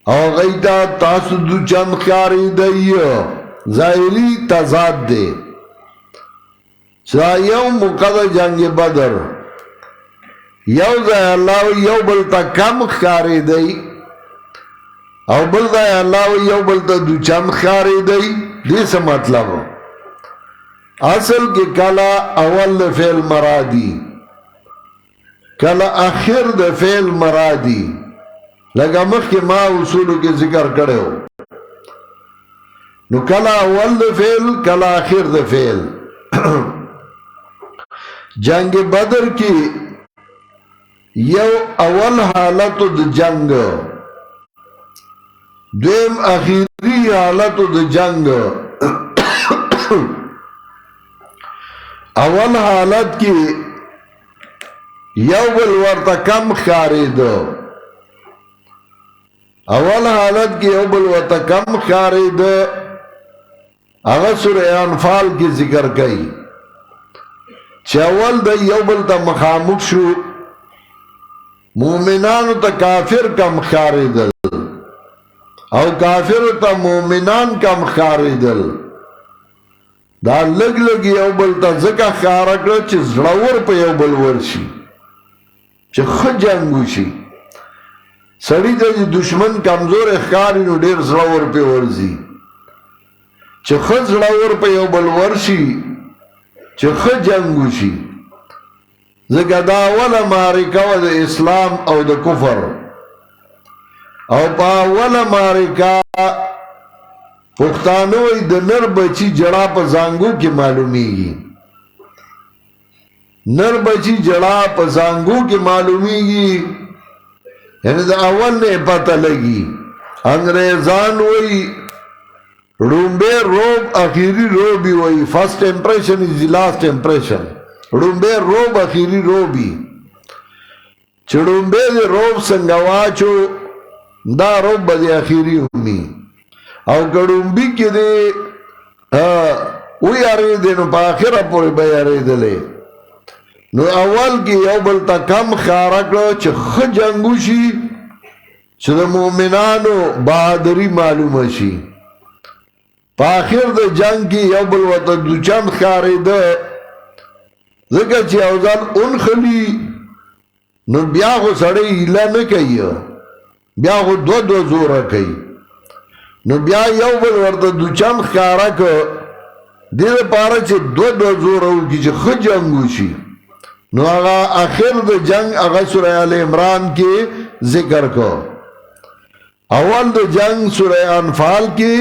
او غی تا تاسو دو چند خاری دی ظاہری تضاد دے چرا یو مقدر جنگ بدر یو دا اللہ یو بلتا کم خاری دی او بلتا اللہ یو بلتا دو چند خاری دی دیسا مطلب اصل کے کلا اول دا فعل مرادی کلا اخر دا فعل مرادی لگا مخ کے ما اصولو کے ذکر کرے ہو نو کلا اول دا فعل کلا اخر دا فعل جنگ بدر کی یو اول حالت د جنگ دویم اخیری حالت د جنگ اول حالت کی یو بل ورطا کم خارید اول حالت کی یو بل ورطا کم خارید اغا سورہ انفال کی ذکر کئی چاول دا یو بل تا مخامک شو مومنانو تا کافر کم خاریدل او کافر تا مومنان کم خاریدل دا لگ لگ یو بل تا زکا خارکل چه زلور پا یو بل ورشی چه خود جنگو شی سڑی تا جی دشمن کمزور اخکاری نو دیر زلور پا ورزی چه خود زلور پا یو بل ورشی چه خود جنگو شی زکا دا اولا مارکا و دا اسلام او دا کفر او پا اولا مارکا پختانوی دا نر بچی جڑا پا زانگو کی معلومی گی نر بچی جڑا پا زانگو کی معلومی گی یعنی دا اول نے پتہ لگی انگریزان وی رومبے روب اخیری روبی وی فرسٹ امپریشن is the last impression رومبے روب اخیری روبی چھ رومبے دے روب سنگواچو دا روب با دے اخیری ہومی او کڑومبی کی دے او یاری دی نو پا آخر پوری با یاری دلی نو اول کی یو بلتا کم خارکلو چه خود جنگو شی چه دا مومنانو بہادری معلوم شی پا آخر دا جنگ کی یو بلوتا دو چند خاری دا ذکر چه اوزان ان خلی نو بیا خو سڑی ایلا نکی بیا خو دو زورا کئی نو بیا یو بل ورطا دو چند خارا که دیر پارا چه دو زورا ہو کی چه خود جنگو شی نو آغا آخر دا جنگ آغا سورہ آل عمران کی ذکر کو اول دا جنگ سورہ انفال کی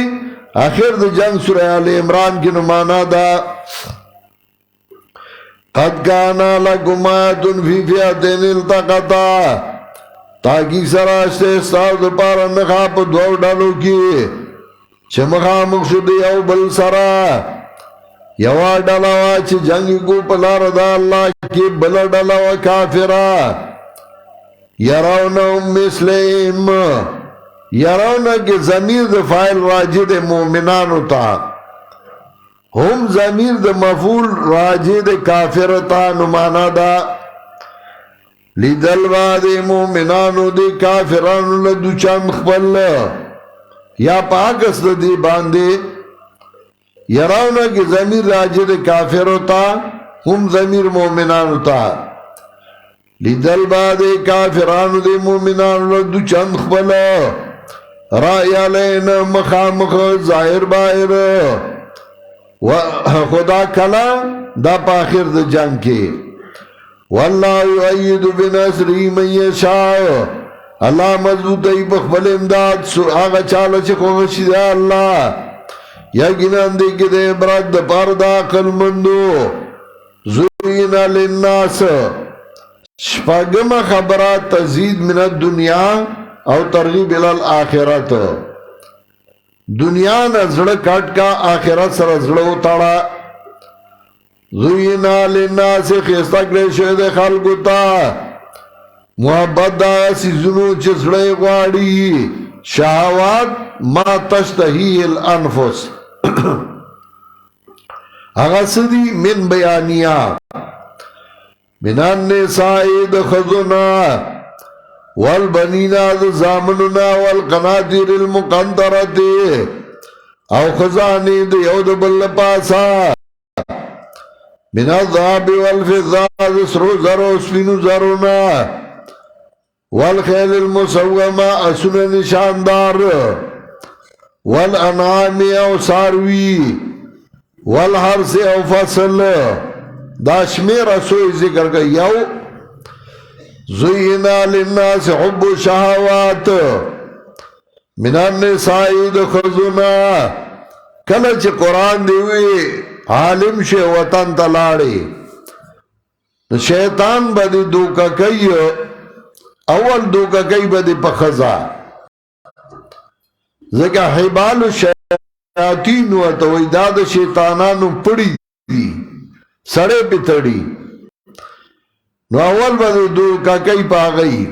آخر دا جنگ سورہ آل عمران کی نمانا دا قد کانا لکم آیتن فی فیعتین التقطا تاکی سراشتے استاو دا پارا نخاپ دو ڈالو کی چه مخامق شد یو بل سرا یوا ڈالاوا چه جنگی کو پلار دا اللہ کی بل ڈالاوا کافرا یراونہم مثلیم یراونہ کی ضمیر دا فائل راجد مومنانو تا ہم ضمیر دا مفعول راجد کافرتا نمانا دا لیدل با دے مومنانو دے کافرانو لدو چند خبل یا پاکس دے باندے یراونا کی ضمیر راجد کافرو تا ہم ضمیر مومنانو تا لیدل با دے کافرانو دے مومنانو لدو چند خبل رائی علین مخامخ ظاہر باہر خدا کلا دا پاخر دا جنگ کے واللہ یعید بنصری من یشاء اللہ مضبوط ای بخبل امداد آغا چالا چه خوشی دا اللہ یقیناً دیکھ دے عبرت دا پردا عقل مندو زوینا للناس شپاگم خبرات تزید من الدنیا او ترغیب الالآخرت دنیا نزڑ کٹ کا آخرت سر زڑو تاڑا زوینا للناس خیستا کرے شہد خلقو تا محبت دا سیزنو چسڑے غاڑی شہوات ما تشتہی الانفس اغسدی من بیانیہ من النسائی دخذنا والبنینا زامننا والقناطیر المقنطرت او خزانی دیود بالپاسا من الذهب والفضة سرو زرو سفینو زرونا والخیل المسومہ اسن نشاندار والانعام او ساروی والحرس او فصل داشمیر اسوئی ذکر کا یو زینا للناس حب الشہوات من النساء دخزنا کلچ قرآن دیوی عالم شے وطن تلاڑی شیطان بدی دوکا کئی اول دوکا کئی بدی پخزا ذکا حبال الشیاطین وطوی داد شیطانانو پڑی دی سڑے پتڑی نو اول بدی دوکا کئی پا گئی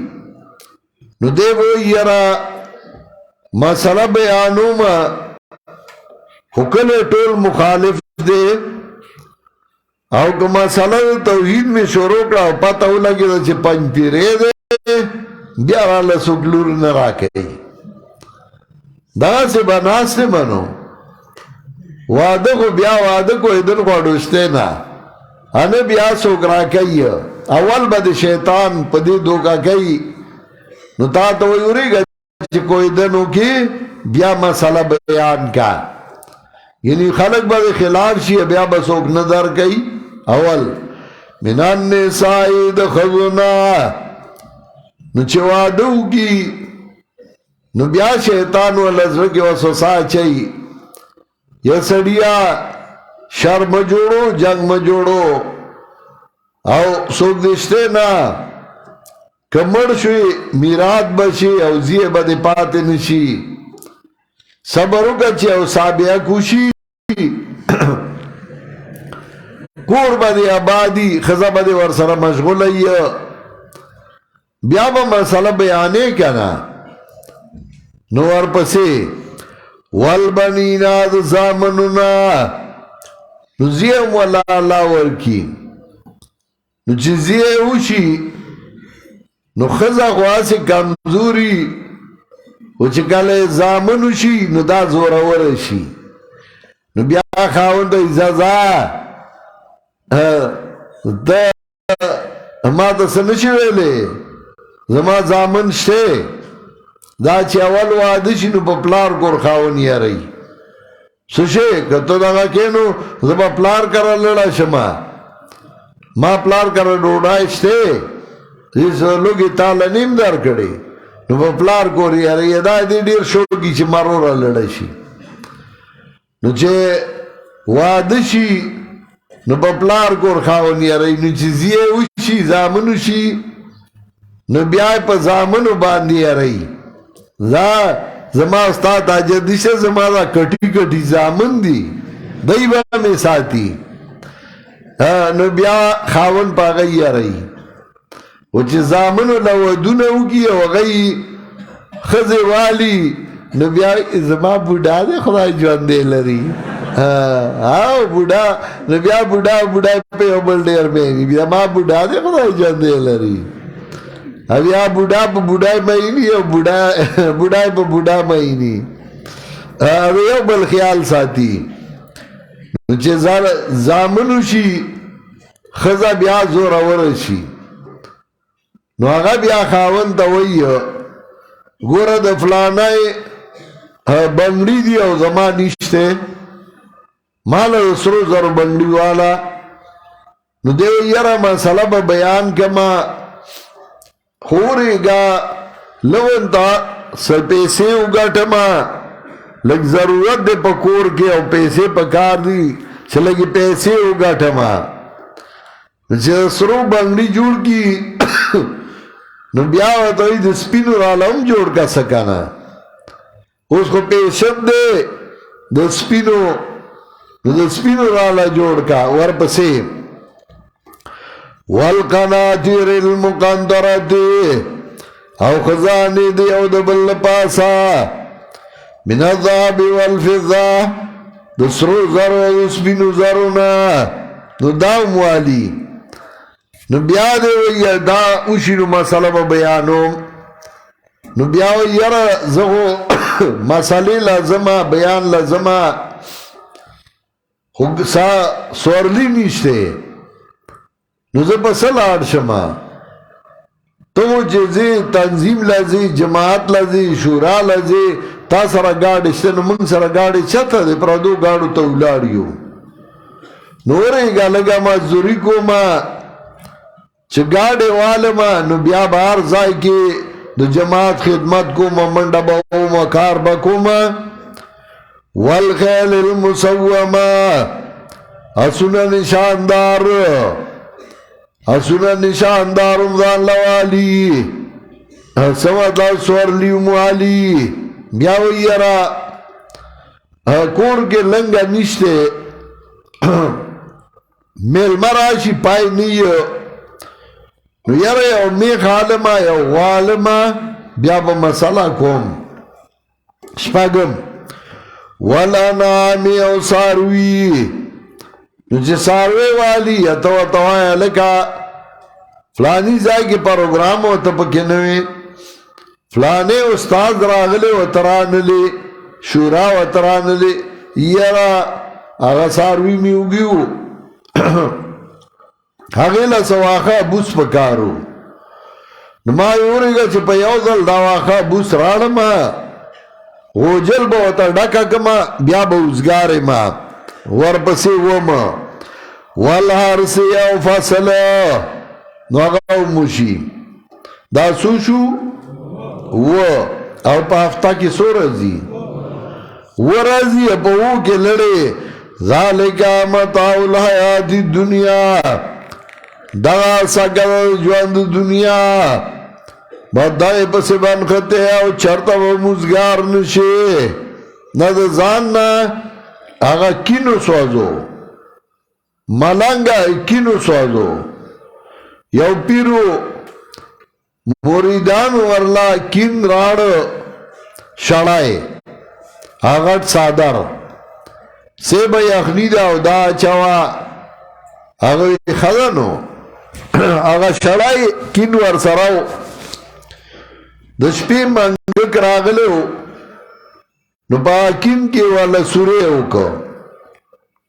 نو دے وہ یرا مسئلہ بیانو ما حکل ٹول مخالف دے او که مسئلہ توحید میں شروع کرا پتا ہو لگی دا چھ پنج پیرے دے بیارا لسکلور نراکے دا سے بناستے منو وعدہ کو بیا وعدہ کو ادن کو اڈوشتے نا انے بیا سوکرا کئی اول با دی شیطان پدی دوکا کئی نو تا تو یوری گا چھ کوئی دنو کی بیا مسئلہ بیان کا یعنی خلق با دی خلاف شی بیا بسوک نظر کئی اول من النساء دخلنا نو چه وعدو کی نو بیا شیطان و لزر کی وسوسا چاہی یا سڑیا شر مجوڑو جنگ مجوڑو او سوک دشتے نا کمر شوی میرات بشی او زیه بدی پات نشی صبرو کچی او سابیہ کوشی کور بدی آبادی خزا بدی ورسر مشغول ہے بیا با مسئلہ بیانے کنا نور پسی والبنینا زامننا نو زیم والا اللہ ورکی نو چی زیه اوشی نو خزا خواسی کمزوری و چی کل زامنو شی نو دا زورور شی نو بیا خاون دا ازازا دا ما دا سنشی ویلے زما زامن شتے دا چی اول وادشی نو پا پلار کور خاون یا رئی سوشے کتو دا کینو زما پلار کرا لڑا شما ما پلار کرا ڈوڑائشتے اس لوگی تالا نیم دار کڑی نو پا پلار کوری یا رئی دا دی دیر شوکی چی مارو را لڑا شی نو چه وادشی نو پا پلار کور خاون یا رئی نو چی زیه وشی زامنو شی نو بیای پا زامنو باندی یا رئی زما استاد آجدیش زما دا کٹی کٹی زامن دی دی با میں ساتی نو بیا خاون پا غی یا رئی وچی زامنو لودونو کی وغی خز والی نو بیا زما بودا دے خدای جوان دے لری آو بودا نو بیا بودا پہ عمل دیر میں بیا ما بودا دے خدای جوان دے لری اب یا بودا پا بودا مہینی او بودا پا بودا مہینی اب یو بل خیال ساتی چه زامنو شی خزا بیا زور ور شی نو آغا بیا خاون تا وی گورا دا فلانای بندی دی او زمان نیشتے مالا سرو زر بندی والا نو دیو یرا مسئلہ با بیان کما خوری گا لون تا سر پیسے اگا ٹما لگ ضرورت دے پکور کے او پیسے پکار دی چلگی پیسے اگا ٹما سرو بندی جوڑ کی نو بیاو توی دا سپینو رالا ہم جوڑ کا سکانا اس کو پیشن دے دا سپینو رالا جوڑ کا ورپسے والقناطیر المقنطرۃ او خزانی دی او دبل پاسا من الذهب والفضة دسرو زر و سپینو زرونا نو داوم والی نو بیا دے وی دا اوشی نو مسئلہ با بیانو نو بیا وی یرا زغو مسئلے لازمہ بیان لازمہ سا سورلی نیشتے نو زبا سلار شما تو جزی تنظیم لازی جماعت لازی شورا لازی تا سر گاڑی شتے نو منگ سر گاڑی چتا دے پرادو گاڑو تولاریو نو رہی گا لگا مزدوری کو ما چه گاڑی والما نو بیا بار زائی کی دو جماعت خدمت کو ما منڈا باو ما کار بکو ما والخیل المسوما اسونا نشاندار اسونا نشاندار امزان لوالی سمتا سورلی اموالی بیاو یرا کور کے لنگا نشتے میل مراشی پائی نیو نو یرا یو میخ عالما یو غالما بیا با مسئلہ کوم شپاگم والانامی او ساروی نو چه ساروی والی یا توائے لکا فلانی زائی کے پروگرام ہوتا پکنوی فلانے استاد راغلے و ترانلے شورا و ترانلے یرا آغا ساروی میں ہوگیو حقیلہ سواخا بوس پکارو نما یوری گا چه پا یوزل داواخا بوس رانما غوجل با وطا ڈکا کما بیا با ازگار ما ورپسی وما والحرسی او فصل نو اغاو موشی دا سوشو او پا ہفتہ کی سو رزی ورزی پا او کے لڑے ذالکا متاع الحیات الدنیا دا ساگر جواند دنیا بدائی پسی بنخطے او چرتا و مزگار نشے نا دا زان نا آگا کینو سوازو ملنگا کینو سوازو یو پیرو موریدان ورلا کین راڑ شڑائے آگا سادر سیب یخنی دا او دا چوا اگوی خدنو اگا شڑای کین ور سراو دشپی منگک راغلو نو پا کین کی والا سوری اوکو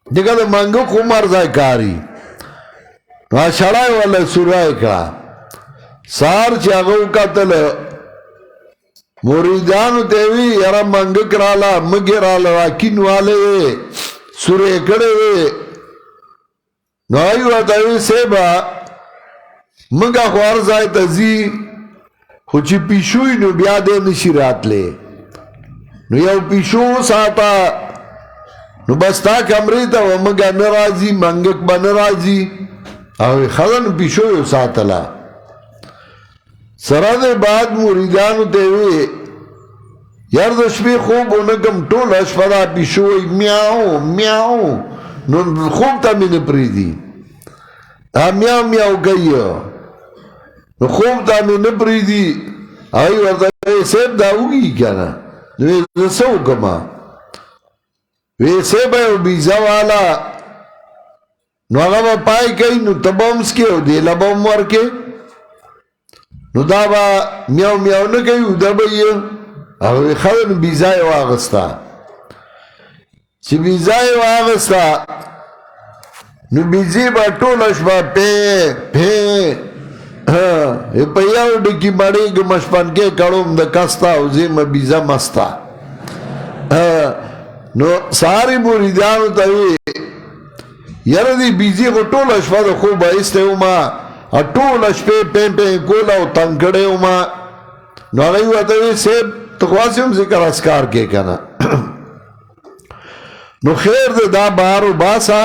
دیکھا دا منگک عمر زای کاری نو شڑای والا سوری اکڑا سار چاگو کتل موریدانو تیوی یرا منگک رالا مگی رالا کین والے سوری کڑے وی نو آئیو تاوی سیبا منگا خوار زای تزی خوچی پیشوی نو بیا دے نشی رات لے نو یو پیشو ساتا نو بستا کمری تا و منگا نرازی منگک با نرازی اوی خدن پیشو یو ساتلا سراد بعد موریدانو تیوی یار دشپی خوب اونکم طول اشفدا پیشوی میاو میاو نو خوب تا می نپریدی میاو میاو گئی نو خوب تا می نپریدی آئی ورطا سیب داوگی کنا نو سو کما وی سیب ہے بیزا والا نو آگا با پائی کئی نو تبامس کے دیلا بام ورکے نو دا با میاو میاو نکئی او دا بئی آگا خدن بیزای واغستا چی بیزای واغستا نو بیزی با طولش با پی پیاو ڈکی مڑی گو مشپن کے کڑوم دا کستا او زیم بیزا مستا نو ساری موریدانو تاوی یردی بیزی کو طولش با دا خوب بایستے اوما طولش پی پین پین کولا او تنکڑے اوما نو آگئی واتاوی سیب تخواسی ہم ذکر اسکار کے کنا نو خیر دا بارو باسا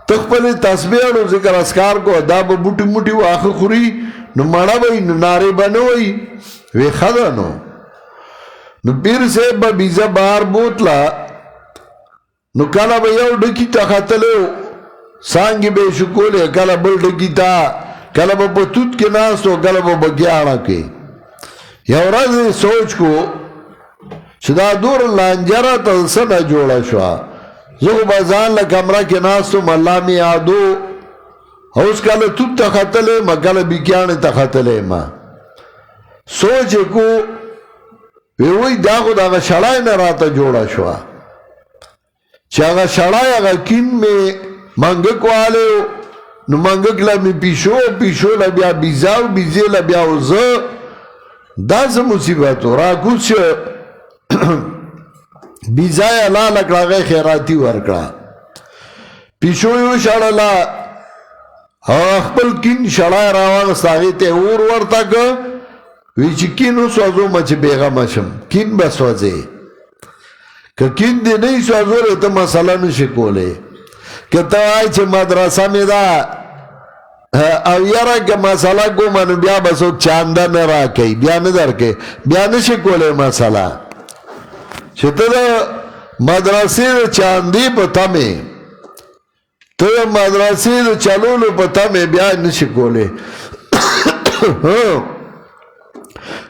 تخپلی تسبیحانو ذکر اسکار کو دا با بوٹی موٹی و آخر خوری نو مڑا بای نو ناری بنوئی وی خدا نو پیر سے با بیزا بار بوتلا نو کالا با یو ڈکی تا خطلو سانگی بے شکولے کالا بل ڈکی تا کالا با پتوت کے ناستو کالا با بگیانا کے یو رازی سوچ کو چدا دور لانجرہ تا سنا جوڑا شوا زغو بازان لکمرہ کے ناستو ملامی آدو اوز کالا توت تا خطلے ما کالا بیکیانی تا خطلے ما سوچے کو وی داغو داغا شڑائی نراتا جوڑا شوا چاگا شڑائی اگا کن میں منگک والے ہو نو منگک لمی پیشو لبیا بیزاو بیزی لبیا اوزا دا سا مصیبت ہو راکوس بیزای اللہ لکڑا گئی خیراتی ورکڑا پیشویو شڑلا اخبل کن شڑای راوان استاغیتے اور ورطا که ویچی کنو سوازو مچ بیغا مشم کن بسوازے که کن دی نئی سوازو رہتا مسئلہ نشکولے که تا آئی چه مدرسہ میں دا او یارا که مسئلہ کو منو بیا بسو چاندہ نرا کئی بیا ندر کئی بیا نشکولے مسئلہ چھتا دا مدرسی دا چاندی پتا میں تو مدرسی دا چلولو پتا میں بیا نشکولے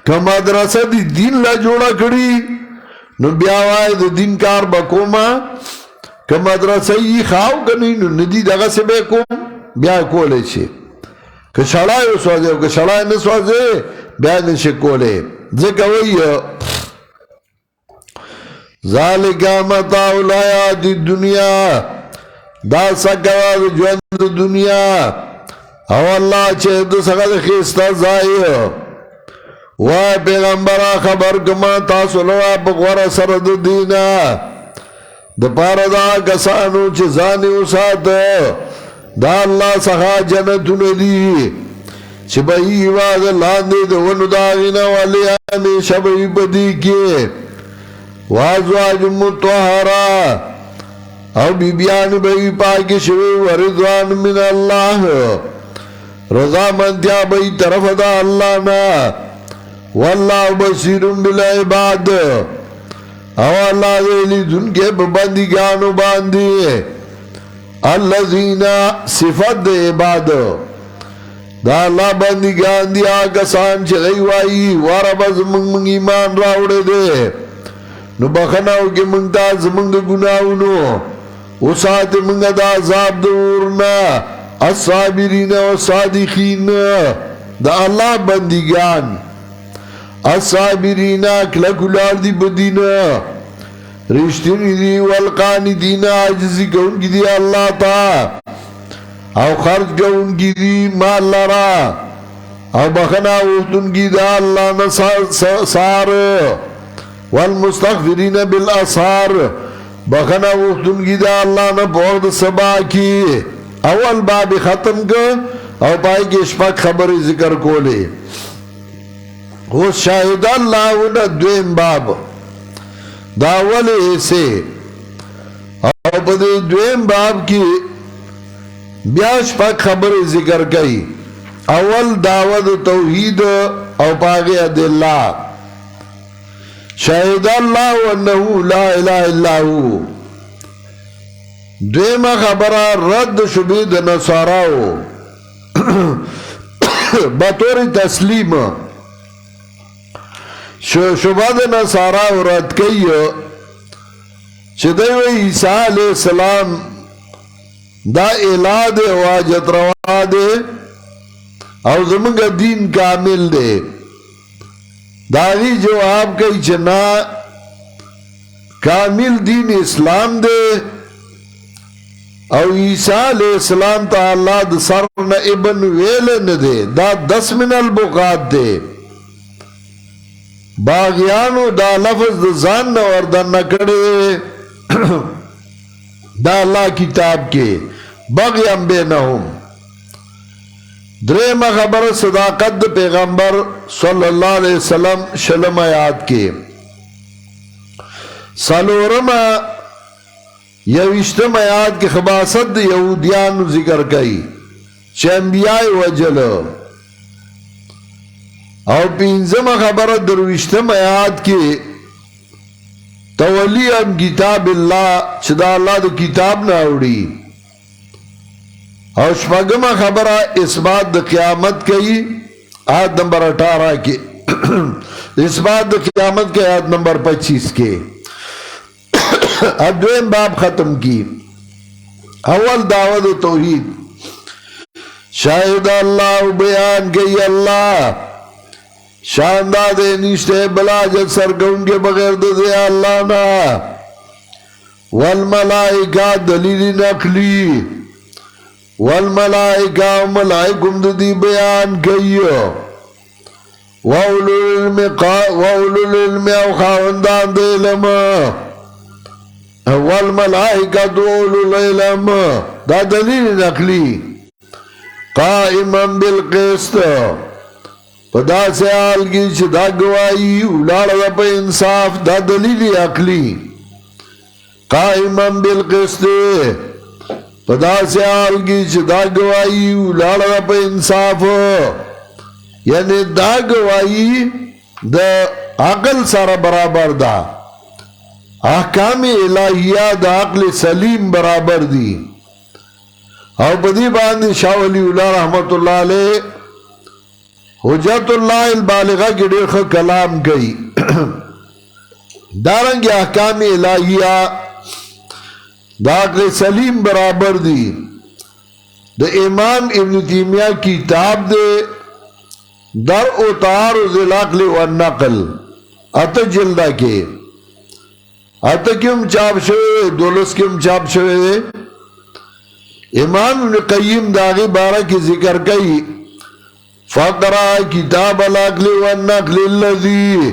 که مدرسہ دی دین لا جوڑا کری نو بیا وائی دا دین کار بکوما که مدرسہ ای خواو کنی نو ندی دغا سے بے کوم بیا کولے چھے که شڑائی سوازے که شڑائی نسوازے بیا نشکولے ذکر وی ذالکا متاع الحیات الدنیا دا سکواد جوند دنیا او اللہ چھے دو سکت خیستا زائی وای پیغمبرہ خبر کما تاسو لوا بغور سرد دینا دا پارا دا کسانو چه زانیو سات دا اللہ سخا جنتو ندی چه بہی واد لاندی دا ونو داغینا والی ہمیشہ بہی بدی کے وازواج متوحرہ او بی بیان بہی پاکی شوی ورضوان من اللہ رضا منتیا بہی طرف دا اللہ نا واللہ بصیر بالعباد او اللہ دیلی دن کے بندگانو باندی اللذین صفت دے عباد دا اللہ بندگان دی آگا سان چگئی وائی وارباز منگ ایمان راوڑے دے نو بخناو کے منگتا زمنگ گناونو وسات منگا دا عذاب دورنا الصابرین و صادقین دا اللہ بندگان الصابرین کلکلار دی بدینا رشتنی دی والقاندین عجزی کون کی دی اللہ تا او خرج کون کی دی مال لرا او بخنا وفتن کی دا اللہ نصار والمستغفرین بالاسار بخنا وفتن کی دا اللہ نبورد سبا کی اول باب ختم کر او پائی کے شپک خبر ذکر کولے وہ شاہد اللہ انہ دویم باب داول ایسے او پدے دویم باب کی بیاش پاک خبر ذکر کئی اول دعوت توحید او پاگے ادلہ شاہد اللہ انہو لا الہ الا ہو دویمہ خبرہ رد شبید نصاراو بطور تسلیم شباد نصاراو رد کئیو چدیو عیسیٰ علیہ السلام دا الہ دے واجت روا دے او زمانگا دین کامل دے داغی جواب کئی چنا کامل دین اسلام دے او عیسیٰ علیہ السلام تا اللہ دا سرنا ابن ویلن دے دا 10 من البقات دے باغیانو دا لفظ دا زان وردن نکڑے دا اللہ کتاب کے بغیم بینہم درم خبر صداقت پیغمبر صلی اللہ علیہ وسلم شلم آیات کے سالورم یوشتم آیات کی خباست یہودیان ذکر کئی چھ انبیاء وجل اور پینزم خبر دروشتم آیات کی تولی ام کتاب اللہ چدا اللہ دو کتاب نہ اوڑی اور شپگم خبر اثبات دا قیامت کئی آیت نمبر 18 کے اثبات دا قیامت کے آیت نمبر 25 کے اب دویم باب ختم کی اول دعوت توحید شاہد اللہ بیان گئی اللہ شاندہ دے نشتے بلاجت سرگون کے بغیر دے اللہ نا والملائکہ دلیل نقلی والملائکہ ملائکم دی بیان گئیو وَأُولُو الْعِلْمِ او خاوندان دے علم والملائکہ اولو العلم دا دلیل نقلی قائما بالقسط پدا سے آل کی چدا گوائی اولاد دا پا انصاف دا دلیل عقلی قائما بالقسط پدا سے آل کی چدا گوائی اولاد دا پا انصاف یعنی دا گوائی دا عقل سارا برابر دا احکام الہیہ دا عقل سلیم برابر دی اور بدی باندی شاہ ولی اللہ رحمت اللہ علیہ حجت اللہ البالغہ کی دیر خود کلام گئی دارنگی احکام الہیہ دا عقل سلیم برابر دی دا امام ابن تیمیہ کتاب دے در اتعارض العقل والنقل ات جلدہ کے آتا کیوں چاپ شوئے دولس کیوں چاپ شوئے امام ابن قیم داغی بارہ کی ذکر کئی فقرہ کتاب العقل والنقل اللذی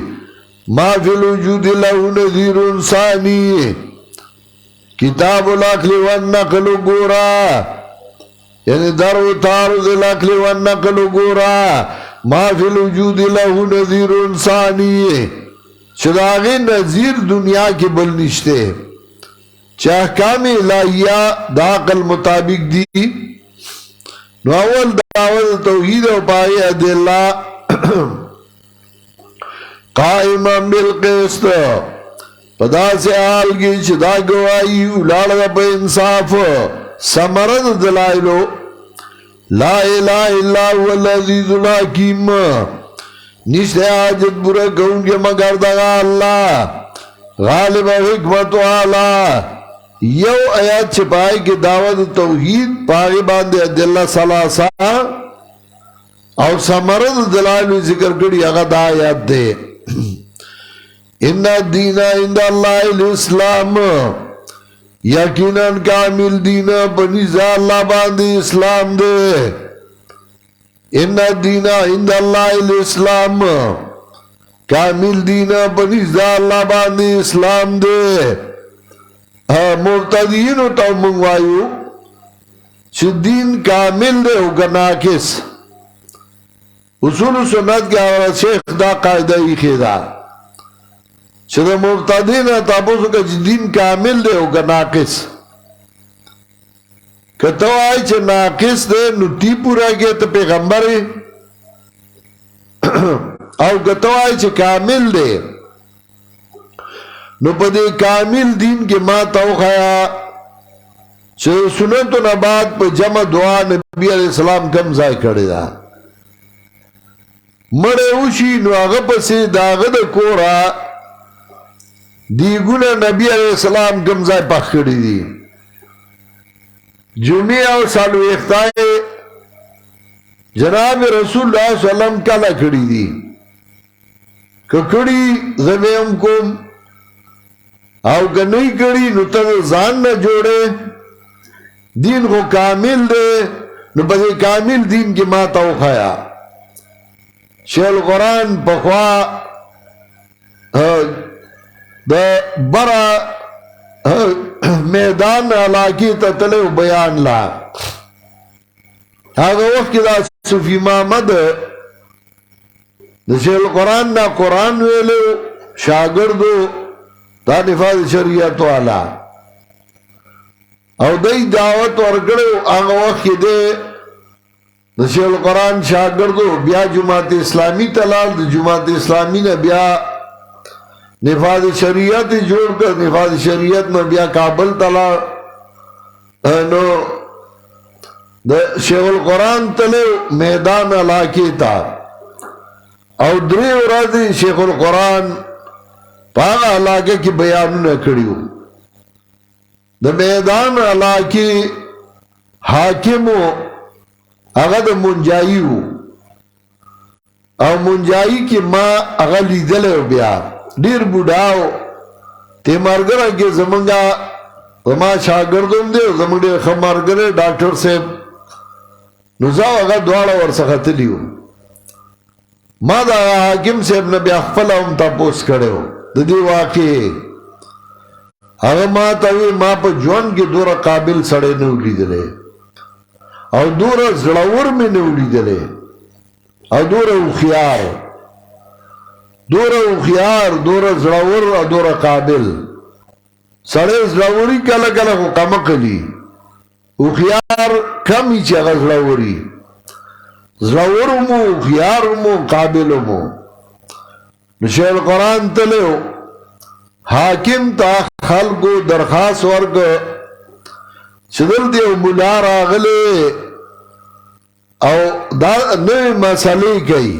ما فی الوجود لہو نذیر ثانی کتاب العقل والنقل گورا یعنی در و تعارض العقل والنقل گورا ما فی الوجود لہو نذیر ثانی چراغی نظیر دنیا کی بل نشتے چاہ احکام الہیہ دا عقل مطابق دی نو اول دعوت توحید و پائی ادلہ قائما بالقسط پدا سے آل کی چدا گوائی اولاد دا پا انصاف سمرد دلائلو لا الہ الا هو العزیز الحکیم نشتے آجت برا کون کے مگر دگا اللہ غالب حکمت والا یو آیات چپائی کی دعوت توحید پاگی باندے ادلہ سلاسا اور سمرد دلائل ذکر کری اگا دا آیات دے ان الدین عند اللہ الاسلام یقیناً کامل دین بنیزا اللہ باندے اسلام دے ان الدین عند اللہ الاسلام کامل دین بنیزا اللہ باندے اسلام دے مرتدین تا منگوائیو چھ دین کامل دے ہوگا ناکس اصول سنت کے آورا شیخ دا قائدہ ہی خیدہ چھ دا مرتدین تا بوسو کا دین کامل دے ہوگا ناکس کتو آئی چھ ناکس دے نتی پورا گئے تا پیغمبر او کتو آئی چھ کامل دے نو پا دے کامل دین کے ما توخیا چھ سنتو نبات پا جمع دعا نبی علیہ السلام کم زائی کردے دا مڑے اوشی نو آغا پسی داغد کورا دیگونا نبی علیہ السلام کم زائی پخ کردی دی جمعہ و سالو اختائے جناب رسول اللہ صلی اللہ علیہ وسلم کالا کردی دی ککڑی غمیم کم او کہ نہیں کری نو تا زان نہ جوڑے دین کو کامل دے نو بس کامل دین کی ماتا اخایا شیل قرآن پخوا دا برا میدان علاقی تتلے و بیان لا آگا وقت کی دا صفی محمد دا شیل قرآن نا قرآن ویلے شاگردو دا نفاذ شریعت والا او دی دعوت ورکڑے آگا وقت کی دے نشیل القرآن شاگردو بیا جماعت اسلامی تلال دا جماعت اسلامی نے بیا نفاذ شریعت جوڑ کر نفاذ شریعت میں بیا کابل تلال نو دا شیخ القرآن تلے میدان علاقی تا او دری ورازی شیخ القرآن پاگا علاقے کی بیانوں نے کڑیو دا میدان علاقی حاکمو اگا دا منجائیو او منجائی کی ماں اگا لیدلے بیا دیر بوداو تے مرگرہ کے زمانگا وما شاگردوں دے زمانگا خمارگرے ڈاکٹر سے نزاو اگا دوارا ورسخت لیو ما دا حاکم سے ابن بیا خفلا ہم تا پوست کرے ہو دی واقعی اگر ما تاوی ما پا جوان کی دورا قابل سڑے نولی دلے او دورا زڑاور میں نولی دلے او دورا اخیار دورا زڑاور او دورا قابل سڑے زڑاوری کلا کلا کو کمکلی اخیار کمی چاگا زڑاوری زڑاورمو اخیارمو قابلمو نشیل القرآن تلیو حاکم تا خلقو درخواست ورگ چدل دیو ملار آگلے او دا نوی مسئلے کئی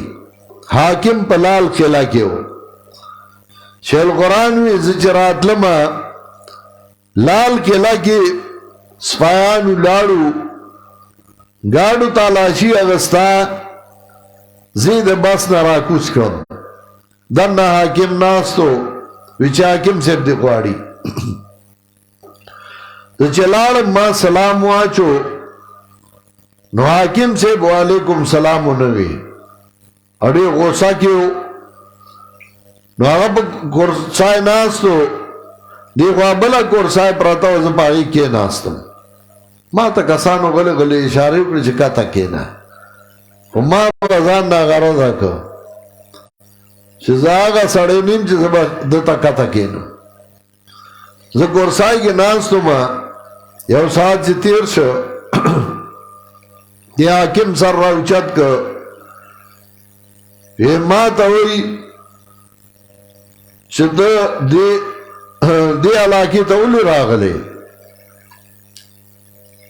حاکم پلال کھلا کیو شیل قرآنوی زجرات لما لال کھلا کی سپایانو لارو گاڑو تالاشی اگستا زید بس نراکوس کرن دن حاکم ناستو وچ حاکم سے دکھواڑی تو چلال ما سلام واچو نو حاکم سے وعلیکم سلام نوی اڑی غوصہ کیو نو آگا پا کرسائی ناستو دیکھوا بلا کرسائی پراتا وزن پاگی کیے ناستم ما تا کسانو گلے گلے اشارے پر چکا تا کینا ما بازان نا غرضا کو چیزاگا سڑے نیم چیزا دتا کتا کینو زکور سائی کے نانستو ما یو ساتھ چی تیر شو دی حاکم سر راوچت که یہ ما تاوی چی دی علاقی تاولی راغلے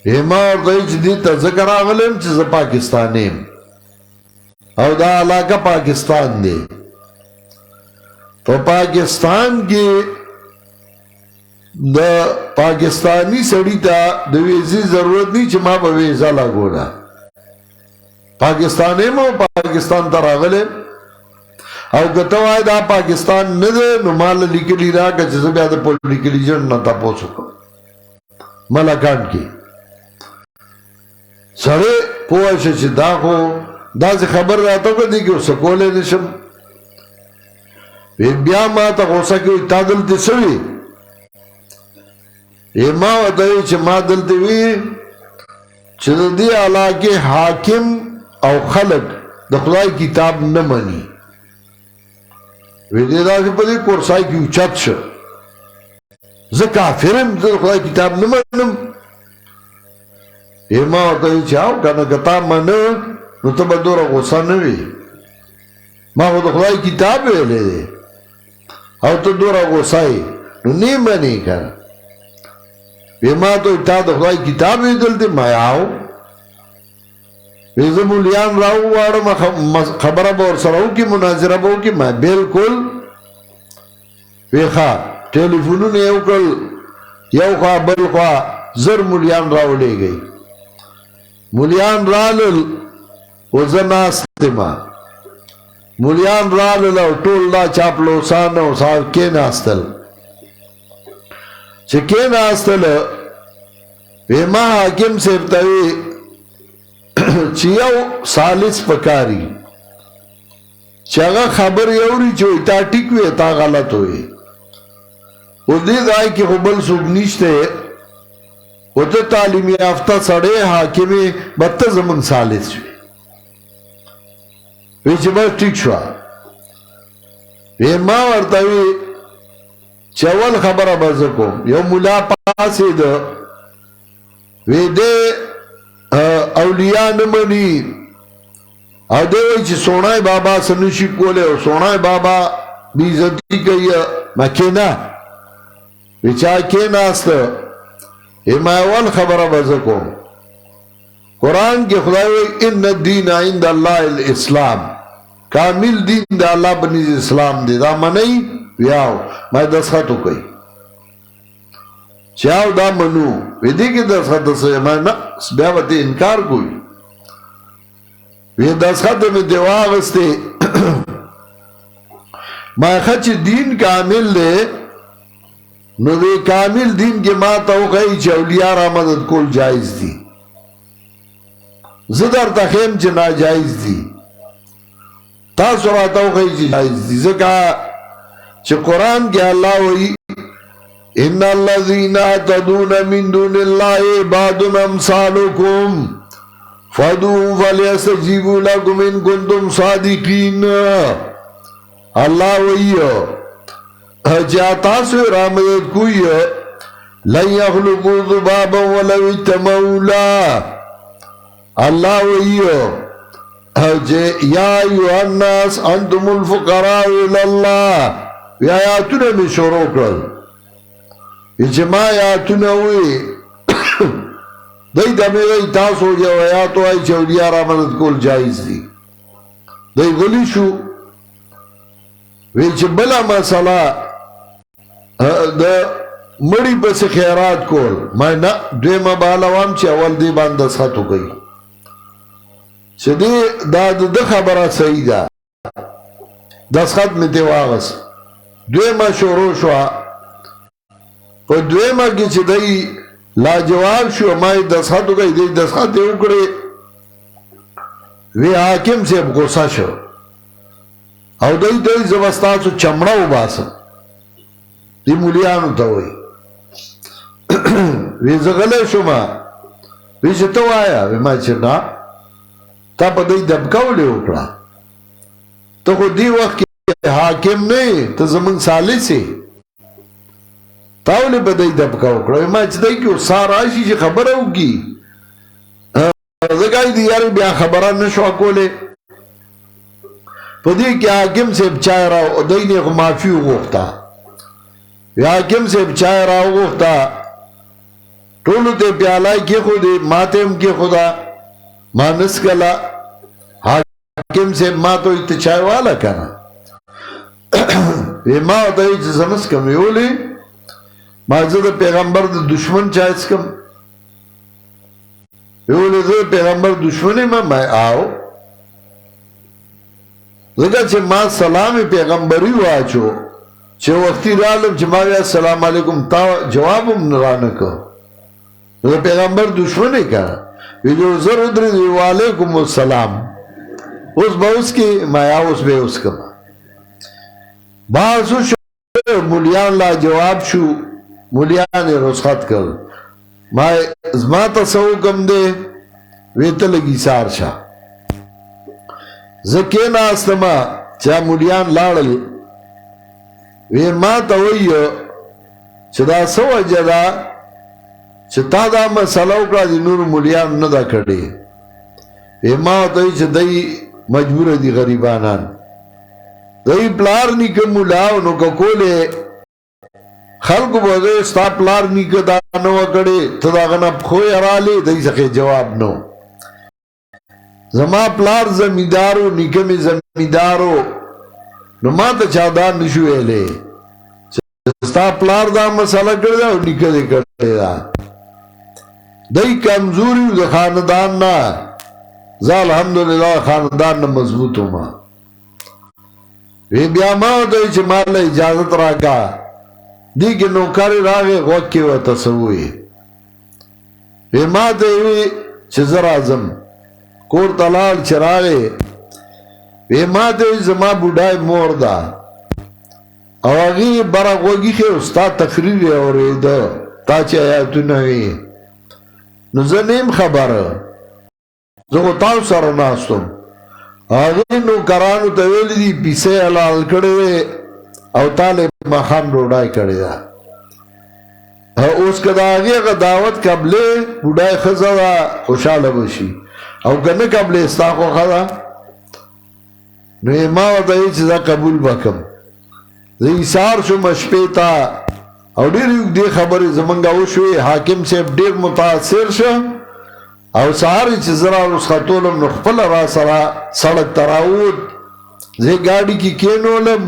یہ ما اور دائی چی دی تذکر راغلیم چیزا پاکستانیم او دا علاقہ پاکستان دی تو پاکستان کی د پاکستانی سړی ته د ویزې ضرورت نه چې ما په ویزا لاګوله پاکستاني مو پاکستان ته راغلی او کته وای دا پاکستان نه دی نو مال لیکلی راکړه چې زه بیا د پولیټیکل ایجنټ نه تاسو کوم ملکان کې سره پوه شي چې دا خو داسې خبر راته کړي کې اوس کولای نشم بیا ما ته غوسه کې تا دلته سوي ما ورته چې ما دلته وی چې د دې علاقې حاکم او خلق د خدای کتاب نه مني وی دې دا چې په دې کورسای کې اوچت شو زه کافرم د خدای کتاب نه منم ما ورته چې او کنه کتاب منه نو ته به دوره غوسه نه وي ما خو د خدای کتاب ویلی دی او ته دوره غوسه یې نو نه منې کنه وی ما ته تا د خدای کتاب ویدل دی ما یاو وی زه مولیان راوغواړم خبره به ورسره وکړي مناظره به وکړي ما بلکل وی ښه ټلیفونونه یې وکړل یو خوا بل خوا زر مولیان راولېږئ مولیان رالل و زه ناست یمه مولیان رالل او ټول دا چاپلوسان او کېناستل چې کېناستل وی ما حاکم صاحب ته وی چې یو سالس پکاري چې هغه خبر یوري چې تا ټیک وي تا غلط وي او دې ځای کې خو بل څوک نشته او ته تعلیم یافته سړی حاکمې بته زمون سالس وي وی چې بس ټیک شوه وی ما ورته وی چې اول خبره به زه کوم یو ملا پاڅېده وی دې اولیاء نه مني او دی وایي چې سونای بابا څه نشي کولی او سونای بابا بې عزتي کوي ما کېنه وی چا کېناسته ما اول خبره به زه کوم قرآن کې خدای وایي ان الدین عند الله الاسلام کامل دین د الله بنیز اسلام دی دا منئ ویاو ما دستخط وکړئ چې او دا منو وی دې کې دستخط څه ما نه بیا به انکار کوي وی دستخط مې دی واغستې ما ښه چې دین کامل دی نو دی کامل دین کې ما ته وښایي چې اولیاء را مدد کول جایز دي زه درته ښیم چې ناجایز دي تاسو راته وښایي چې جایز دي ځکه چې قرآن کې الله وایي ان الذين تدعون من دون الله عباد امثالكم فادعوا فليستجيبوا لكم ان كنتم صادقين الله وایي چې تاسو را مدد کوئ لن يخلقوا ذبابا ولو اجتمعوا له الله وایي یا ایها الناس انتم الفقراء الى الله وی آیاتونه می شروع کړل چې ما آیاتونه وی دی دمه وی تاسو یو آیات وای چې اولیاء را مدد کول جایز دي دی غلی شو وی چې بلا مسله د مړی پس خیرات کول ما نه دویمه بالوام چې اول دی باندې دستخط وکړي چې دی دا د خبره صحیح ده دستخط مې دی واغس دویمه شروع شوه په دویمه کې چې دی لاجواب شو ما یې دستخط وکړي دی دستخط یې وکړی وی حاکم صاحب غوسه شو او دی زه به ستاسو چمړه وباسم دی مولیانو ته وایي وی زه غلی شوم وی چې ته وایه وی ما چې نه تا په دی دبکولې وکړه ته خو دی وخت کې حاکم نه ته زمونږ سالس یې تا ولې په دی دبکه وکړه ما چې دی کې سا راشي چې خبره وکړي ځکه دی یار بیا خبره نه شوه کولی په دې کې حاکم صاحب چای را دی نه خو معافي وغوښته حاکم صاحب چای را وغوښته ټولو ته پیاله کېښودې ما ته هم کېښوده ما نسکله حاکم صاحب ما ته وایي ته چای واله که نه ما ورته وایي چې زه نسکم ویې ولې ما زه د پیغمبر د دشمن چایس کم ویل زه پیغمبر دشمن ما آو ځکه چې ما سلام پیغمبري واچو چې وختي رالم چې ما بیا السلام علیکم تا جواب هم رانه کو د پیغمبر دشمن یې کا ویلو زر درې وعلیکم السلام اوس به اوس کې ما اوس به اوس کما بازو شو مولیان لا جواب شو مولیان رخصت کړ ما زما تاسو کوم دې ویته لګی سار شاه زکه ناستما چا مولیان لاړل وی ما ته وایو چې دا سو اجدا چې تا دا مسله وکړه د نور مولیان نه دا کړي وی ما ته چې دای مجبور دي غریبانان دای پلار نیکه مولاو نو کوله خلق بوده ستا پلار نیکه دا نو کړي ته دا غنه خو یراله دای څخه جواب نو زما پلار زمیدارو نیکه می زمیدارو نو ما ته چا دا نشو ویلې ستا پلار دا مسله کړی دا نیکه دې کړی دا دای کمزوري د خاندان نه زه الحمدلله خاندان نه مضبوط ما وی بیا ما ته چې مال اجازه راکا دی کې نوکر راغی غوکه وته سوې وی ما ته وی چې زرا اعظم کور تلال چراغه وی ما ته زما بوډای مور دا او هغه برغوږی خو استاد تقریر اورید تا چې آیاتونه وی نو زنیم خبره زه تاسو سره ناستم هغه نو کرانو ته ویل دي پیسې حلال کړي او طالب مخام ډوډۍ کړي دا اوس کدا هغه دعوت قبله بوډای خزا خوشاله بشي او کنه قبله استاخو خدا نو ما ورته چې دا قبول وکم زه ایثار شو مشپېتا او ډېر یو دې خبرې زمونږه وشوې حاکم صاحب ډېر متاثر شو او سهار چې زرا رخصتولم نو خپل را سره سړک تراود زه ګاډي کې کېنولم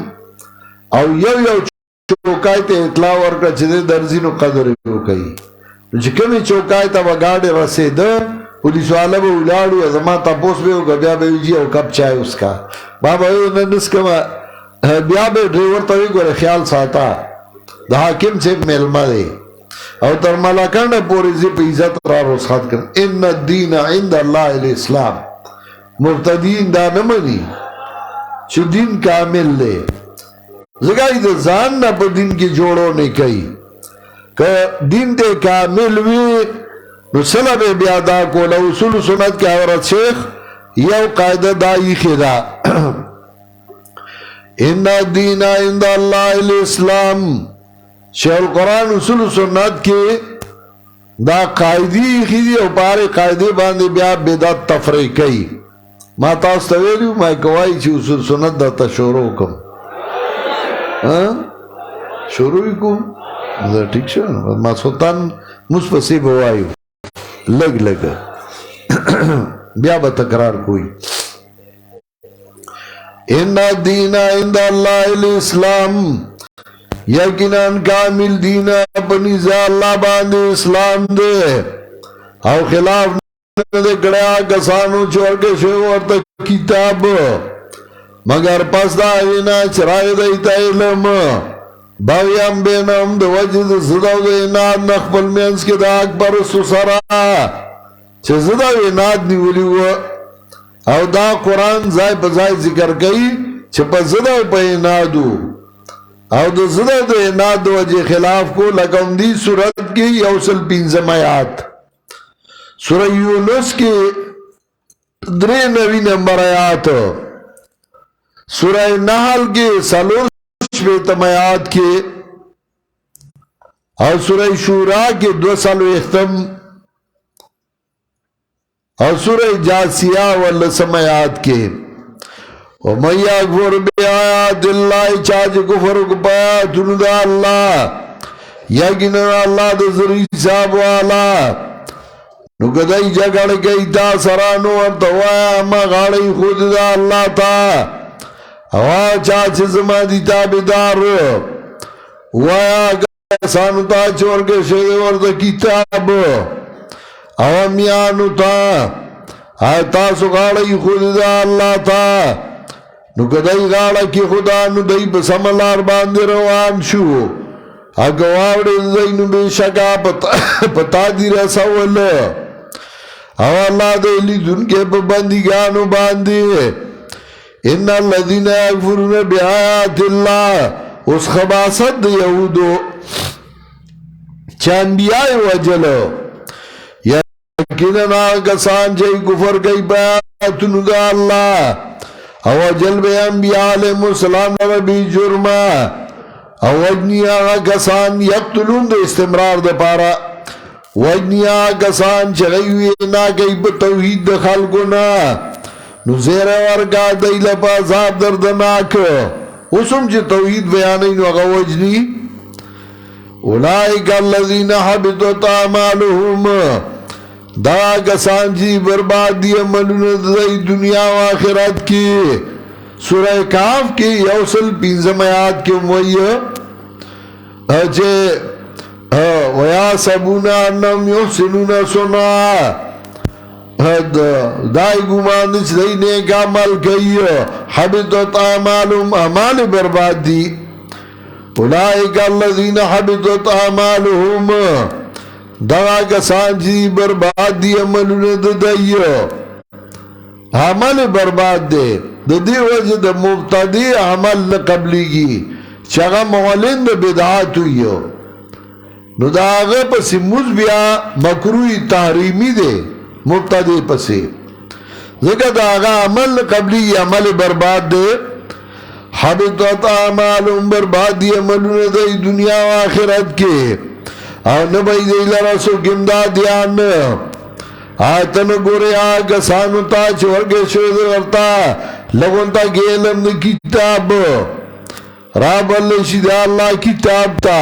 او یو چوکای ته اطلاع ورکړه چې درځي نو قدر وکړي چې کومې چوکای ته وګاډي رسېده پولیس والا به ولاړو زما تاسو به بیا به ویجی او کپ چای اسکا بابا نن اسکما بیا به ډرایور ته وګوره خیال ساته د حاکم چې ملما دی او تر ملکانه پوری زی په عزت را رخصت کړ ان الدین عند الله الاسلام مبتدین دا نه مني چې دین کامل دی زګای د ځان نه په دین کې جوړو نه کوي که دین ته کامل وي نو سلام بیا دا کول اصول سنت کې اورت شیخ یو قاعده دای خدا ان الدین عند الله الاسلام شیخ القرآن اصول سنت کې دا قاعدی خیدی او پاره قاعده باندې بیا بدعت تفریق کوي ما تاسو ته ویلو ما کوي چې اصول سنت د تشورو کوم شروع کوم دا ټیک شو ما سلطان مصفسی بوایو لگ بیا به تکرار کوئی ان الدین عند الله الاسلام یقیناً کامل دین اپنی ذا اللہ باندې اسلام دے او خلاف نے کڑیا کسانو چھوڑ کے شو ورطا کتاب مگر پس دا اینا چرائی دیتا علم باویم بینم دو وجد زدو دے اناد نخبل مینس کے دا اکبر سسرا چه زدو اناد نیولی ہوا او دا قرآن زائی پزائی ذکر کئی چه پس زدو پا انادو او د زړه د اناد وجه خلاف کو لکم دی سورت کی یوصل 15 آیات سورہ یونس کی 93 نمبر آیات سورہ نحل کی 3 آیات کی اور سورہ شورا کی 2 اور سورہ جاسیہ واللسم آیات کی وَمَنْ يَكْفُرْ بِآيَاتِ اللَّهِ چاچ کفر کپایا تندا اللہ یقیناً اللہ دا ذری حساب والا نو کدائی جگڑ کئی تا سرانو ارتوایا اما غاڑی خود دا اللہ تا ہوا چاچ زما دی تابدار وایا کسانو تا چورکے شده ورد کتاب اوامیانو تا تاسو غاڑی خود دا اللہ تا نو کدائی غاڑا کی خدا نو دائی بسملار باندے روان شو اگواڑی دائی نو بے شکا پتا دی رسول او اللہ دائی دن کے پبندگانو باندے ان الذین یکفرون بآیات اللہ اس خباست دا یہودو چا انبیاء وجلو یقیناً آگسان چاہی کفر کئی بیاتنو دا اللہ او وجل بے انبیاء علیہ السلام نبی جرما او وجنی آگسان یقتلون دا استمرار دا پارا وجنی آگسان چاہیوی نا کئی بتوحید دا خلقنا نزیر ورگا دیل پا عذاب دردناک اسم چی توحید بیانین وغا وجنی اولائک اللذین حبتت اعمالهم دا کسان چی برباد دی عملون دی دنیا و آخرت کی سورہ کاف کی یوصل پینزم آیات کی موئی اچھے وَيَاسَبُونَ أَنَّمْ يُحْسِنُونَ صُنْعًا دائی گماندش دی نیک عمل کئی حبتت اعمالهم اعمال برباد دی اولئک الذین حبتت اعمالهم دا کسان چی برباد دی عملون دی عمل برباد دی دی وجہ دا مبتدی عمل قبلی کی چاگا معلن دا بدعات ہوئی نو دا آغا پسی مزبیا مکروی تحریمی دے مبتدی پسی ذکر دا آغا عمل قبلی عمل برباد دے حبتت اعمالهم برباد دی عملون دی دنیا و آخرت کے او نبی دی لرسو کمداد دیان آیتن گورے آگا سانو تا چورگے شوید ورطا لگن تا گیلم دی کتاب راب اللہ شید اللہ کتاب تا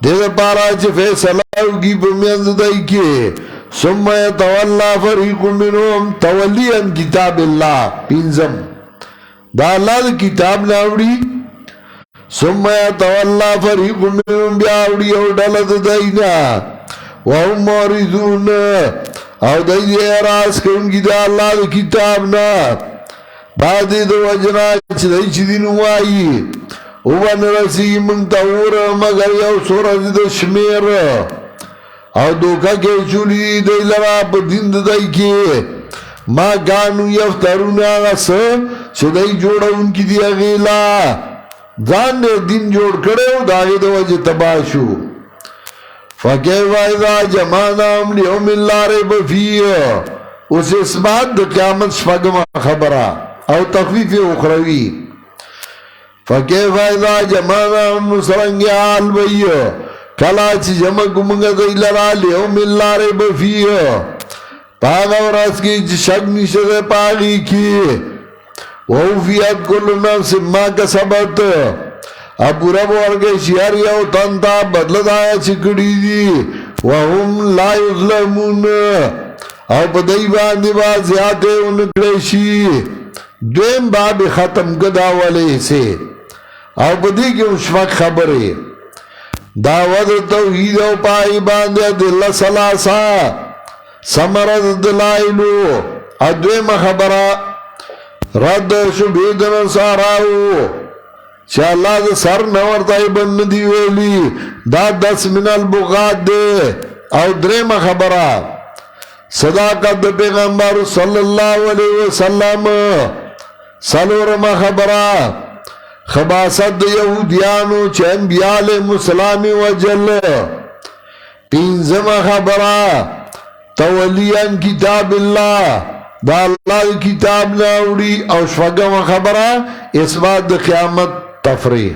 دیده پارا چه فیصلہ ہوگی بمیند دائی کے ثم یتولا فریق منهم تولیاً کتاب اللہ پینزم دا اللہ دا کتاب ناوڑی ثم یتولا فریق منهم بیاوڑی او ڈالت دائینا وهم موردون او دائی اعراض کہ ان کی دا اللہ دا کتاب نا بعد دا وجنا چدائی چدین ہوائی اوان رسی منتور مگر یو سورج دا شمیر او دوکا کے چولی دی لرا پا دین دائی کے ما کانو یفترون آغا سا چدائی جوڑا ان کی دیا غیلا دان نے دین جوڑ کرے ہو داغی دو وجہ تباشو فَكَيْفَ إِذَا جَمَعْنَاهُمْ لِيَوْمٍ لَا رَيْبَ فِيهِ اس اثبات دا قیامت شفقم خبرہ او تخفیف اخروی فَكَيْفَ إِذَا جَمَعْنَاهُمْ نُسْرَنْگِ آل بَيّْ کلاچ جمع کمنگا دی لرا لِيَوْمٍ لَا رَيْبَ فِيهِ پاگا ورس کی شک نشد پاگی کی وَوْفِيَتْ كُلُّ نَفْسٍ مَا كَسَبَتْ اب رب ورگے شیاری او تنتا بدل دایا چکڑی دی وَهُمْ لَا يُظْلَمُونَ او بدائی باندی باز زیادے انکڑیشی دویم باب ختم کدا والے سے او بدی کی اشفق خبرے دعوت توحید او پائی باندے دل سلاسا سمرد دلائلو ادویم خبرہ رد شبیدن ساراو چا اللہ دا سر نورتائی بن دی ویلی دا 10 من البغات دے او درم خبرہ صداقت پیغمبر صلی اللہ علیہ وسلم سلورم خبرہ خباست یہودیانو چا انبیاء علیہ السلام وجل پینزم خبرہ تولیان کتاب اللہ دا اللہ کتاب ناوڑی او شفقم خبرہ اس بات دا قیامت تفریح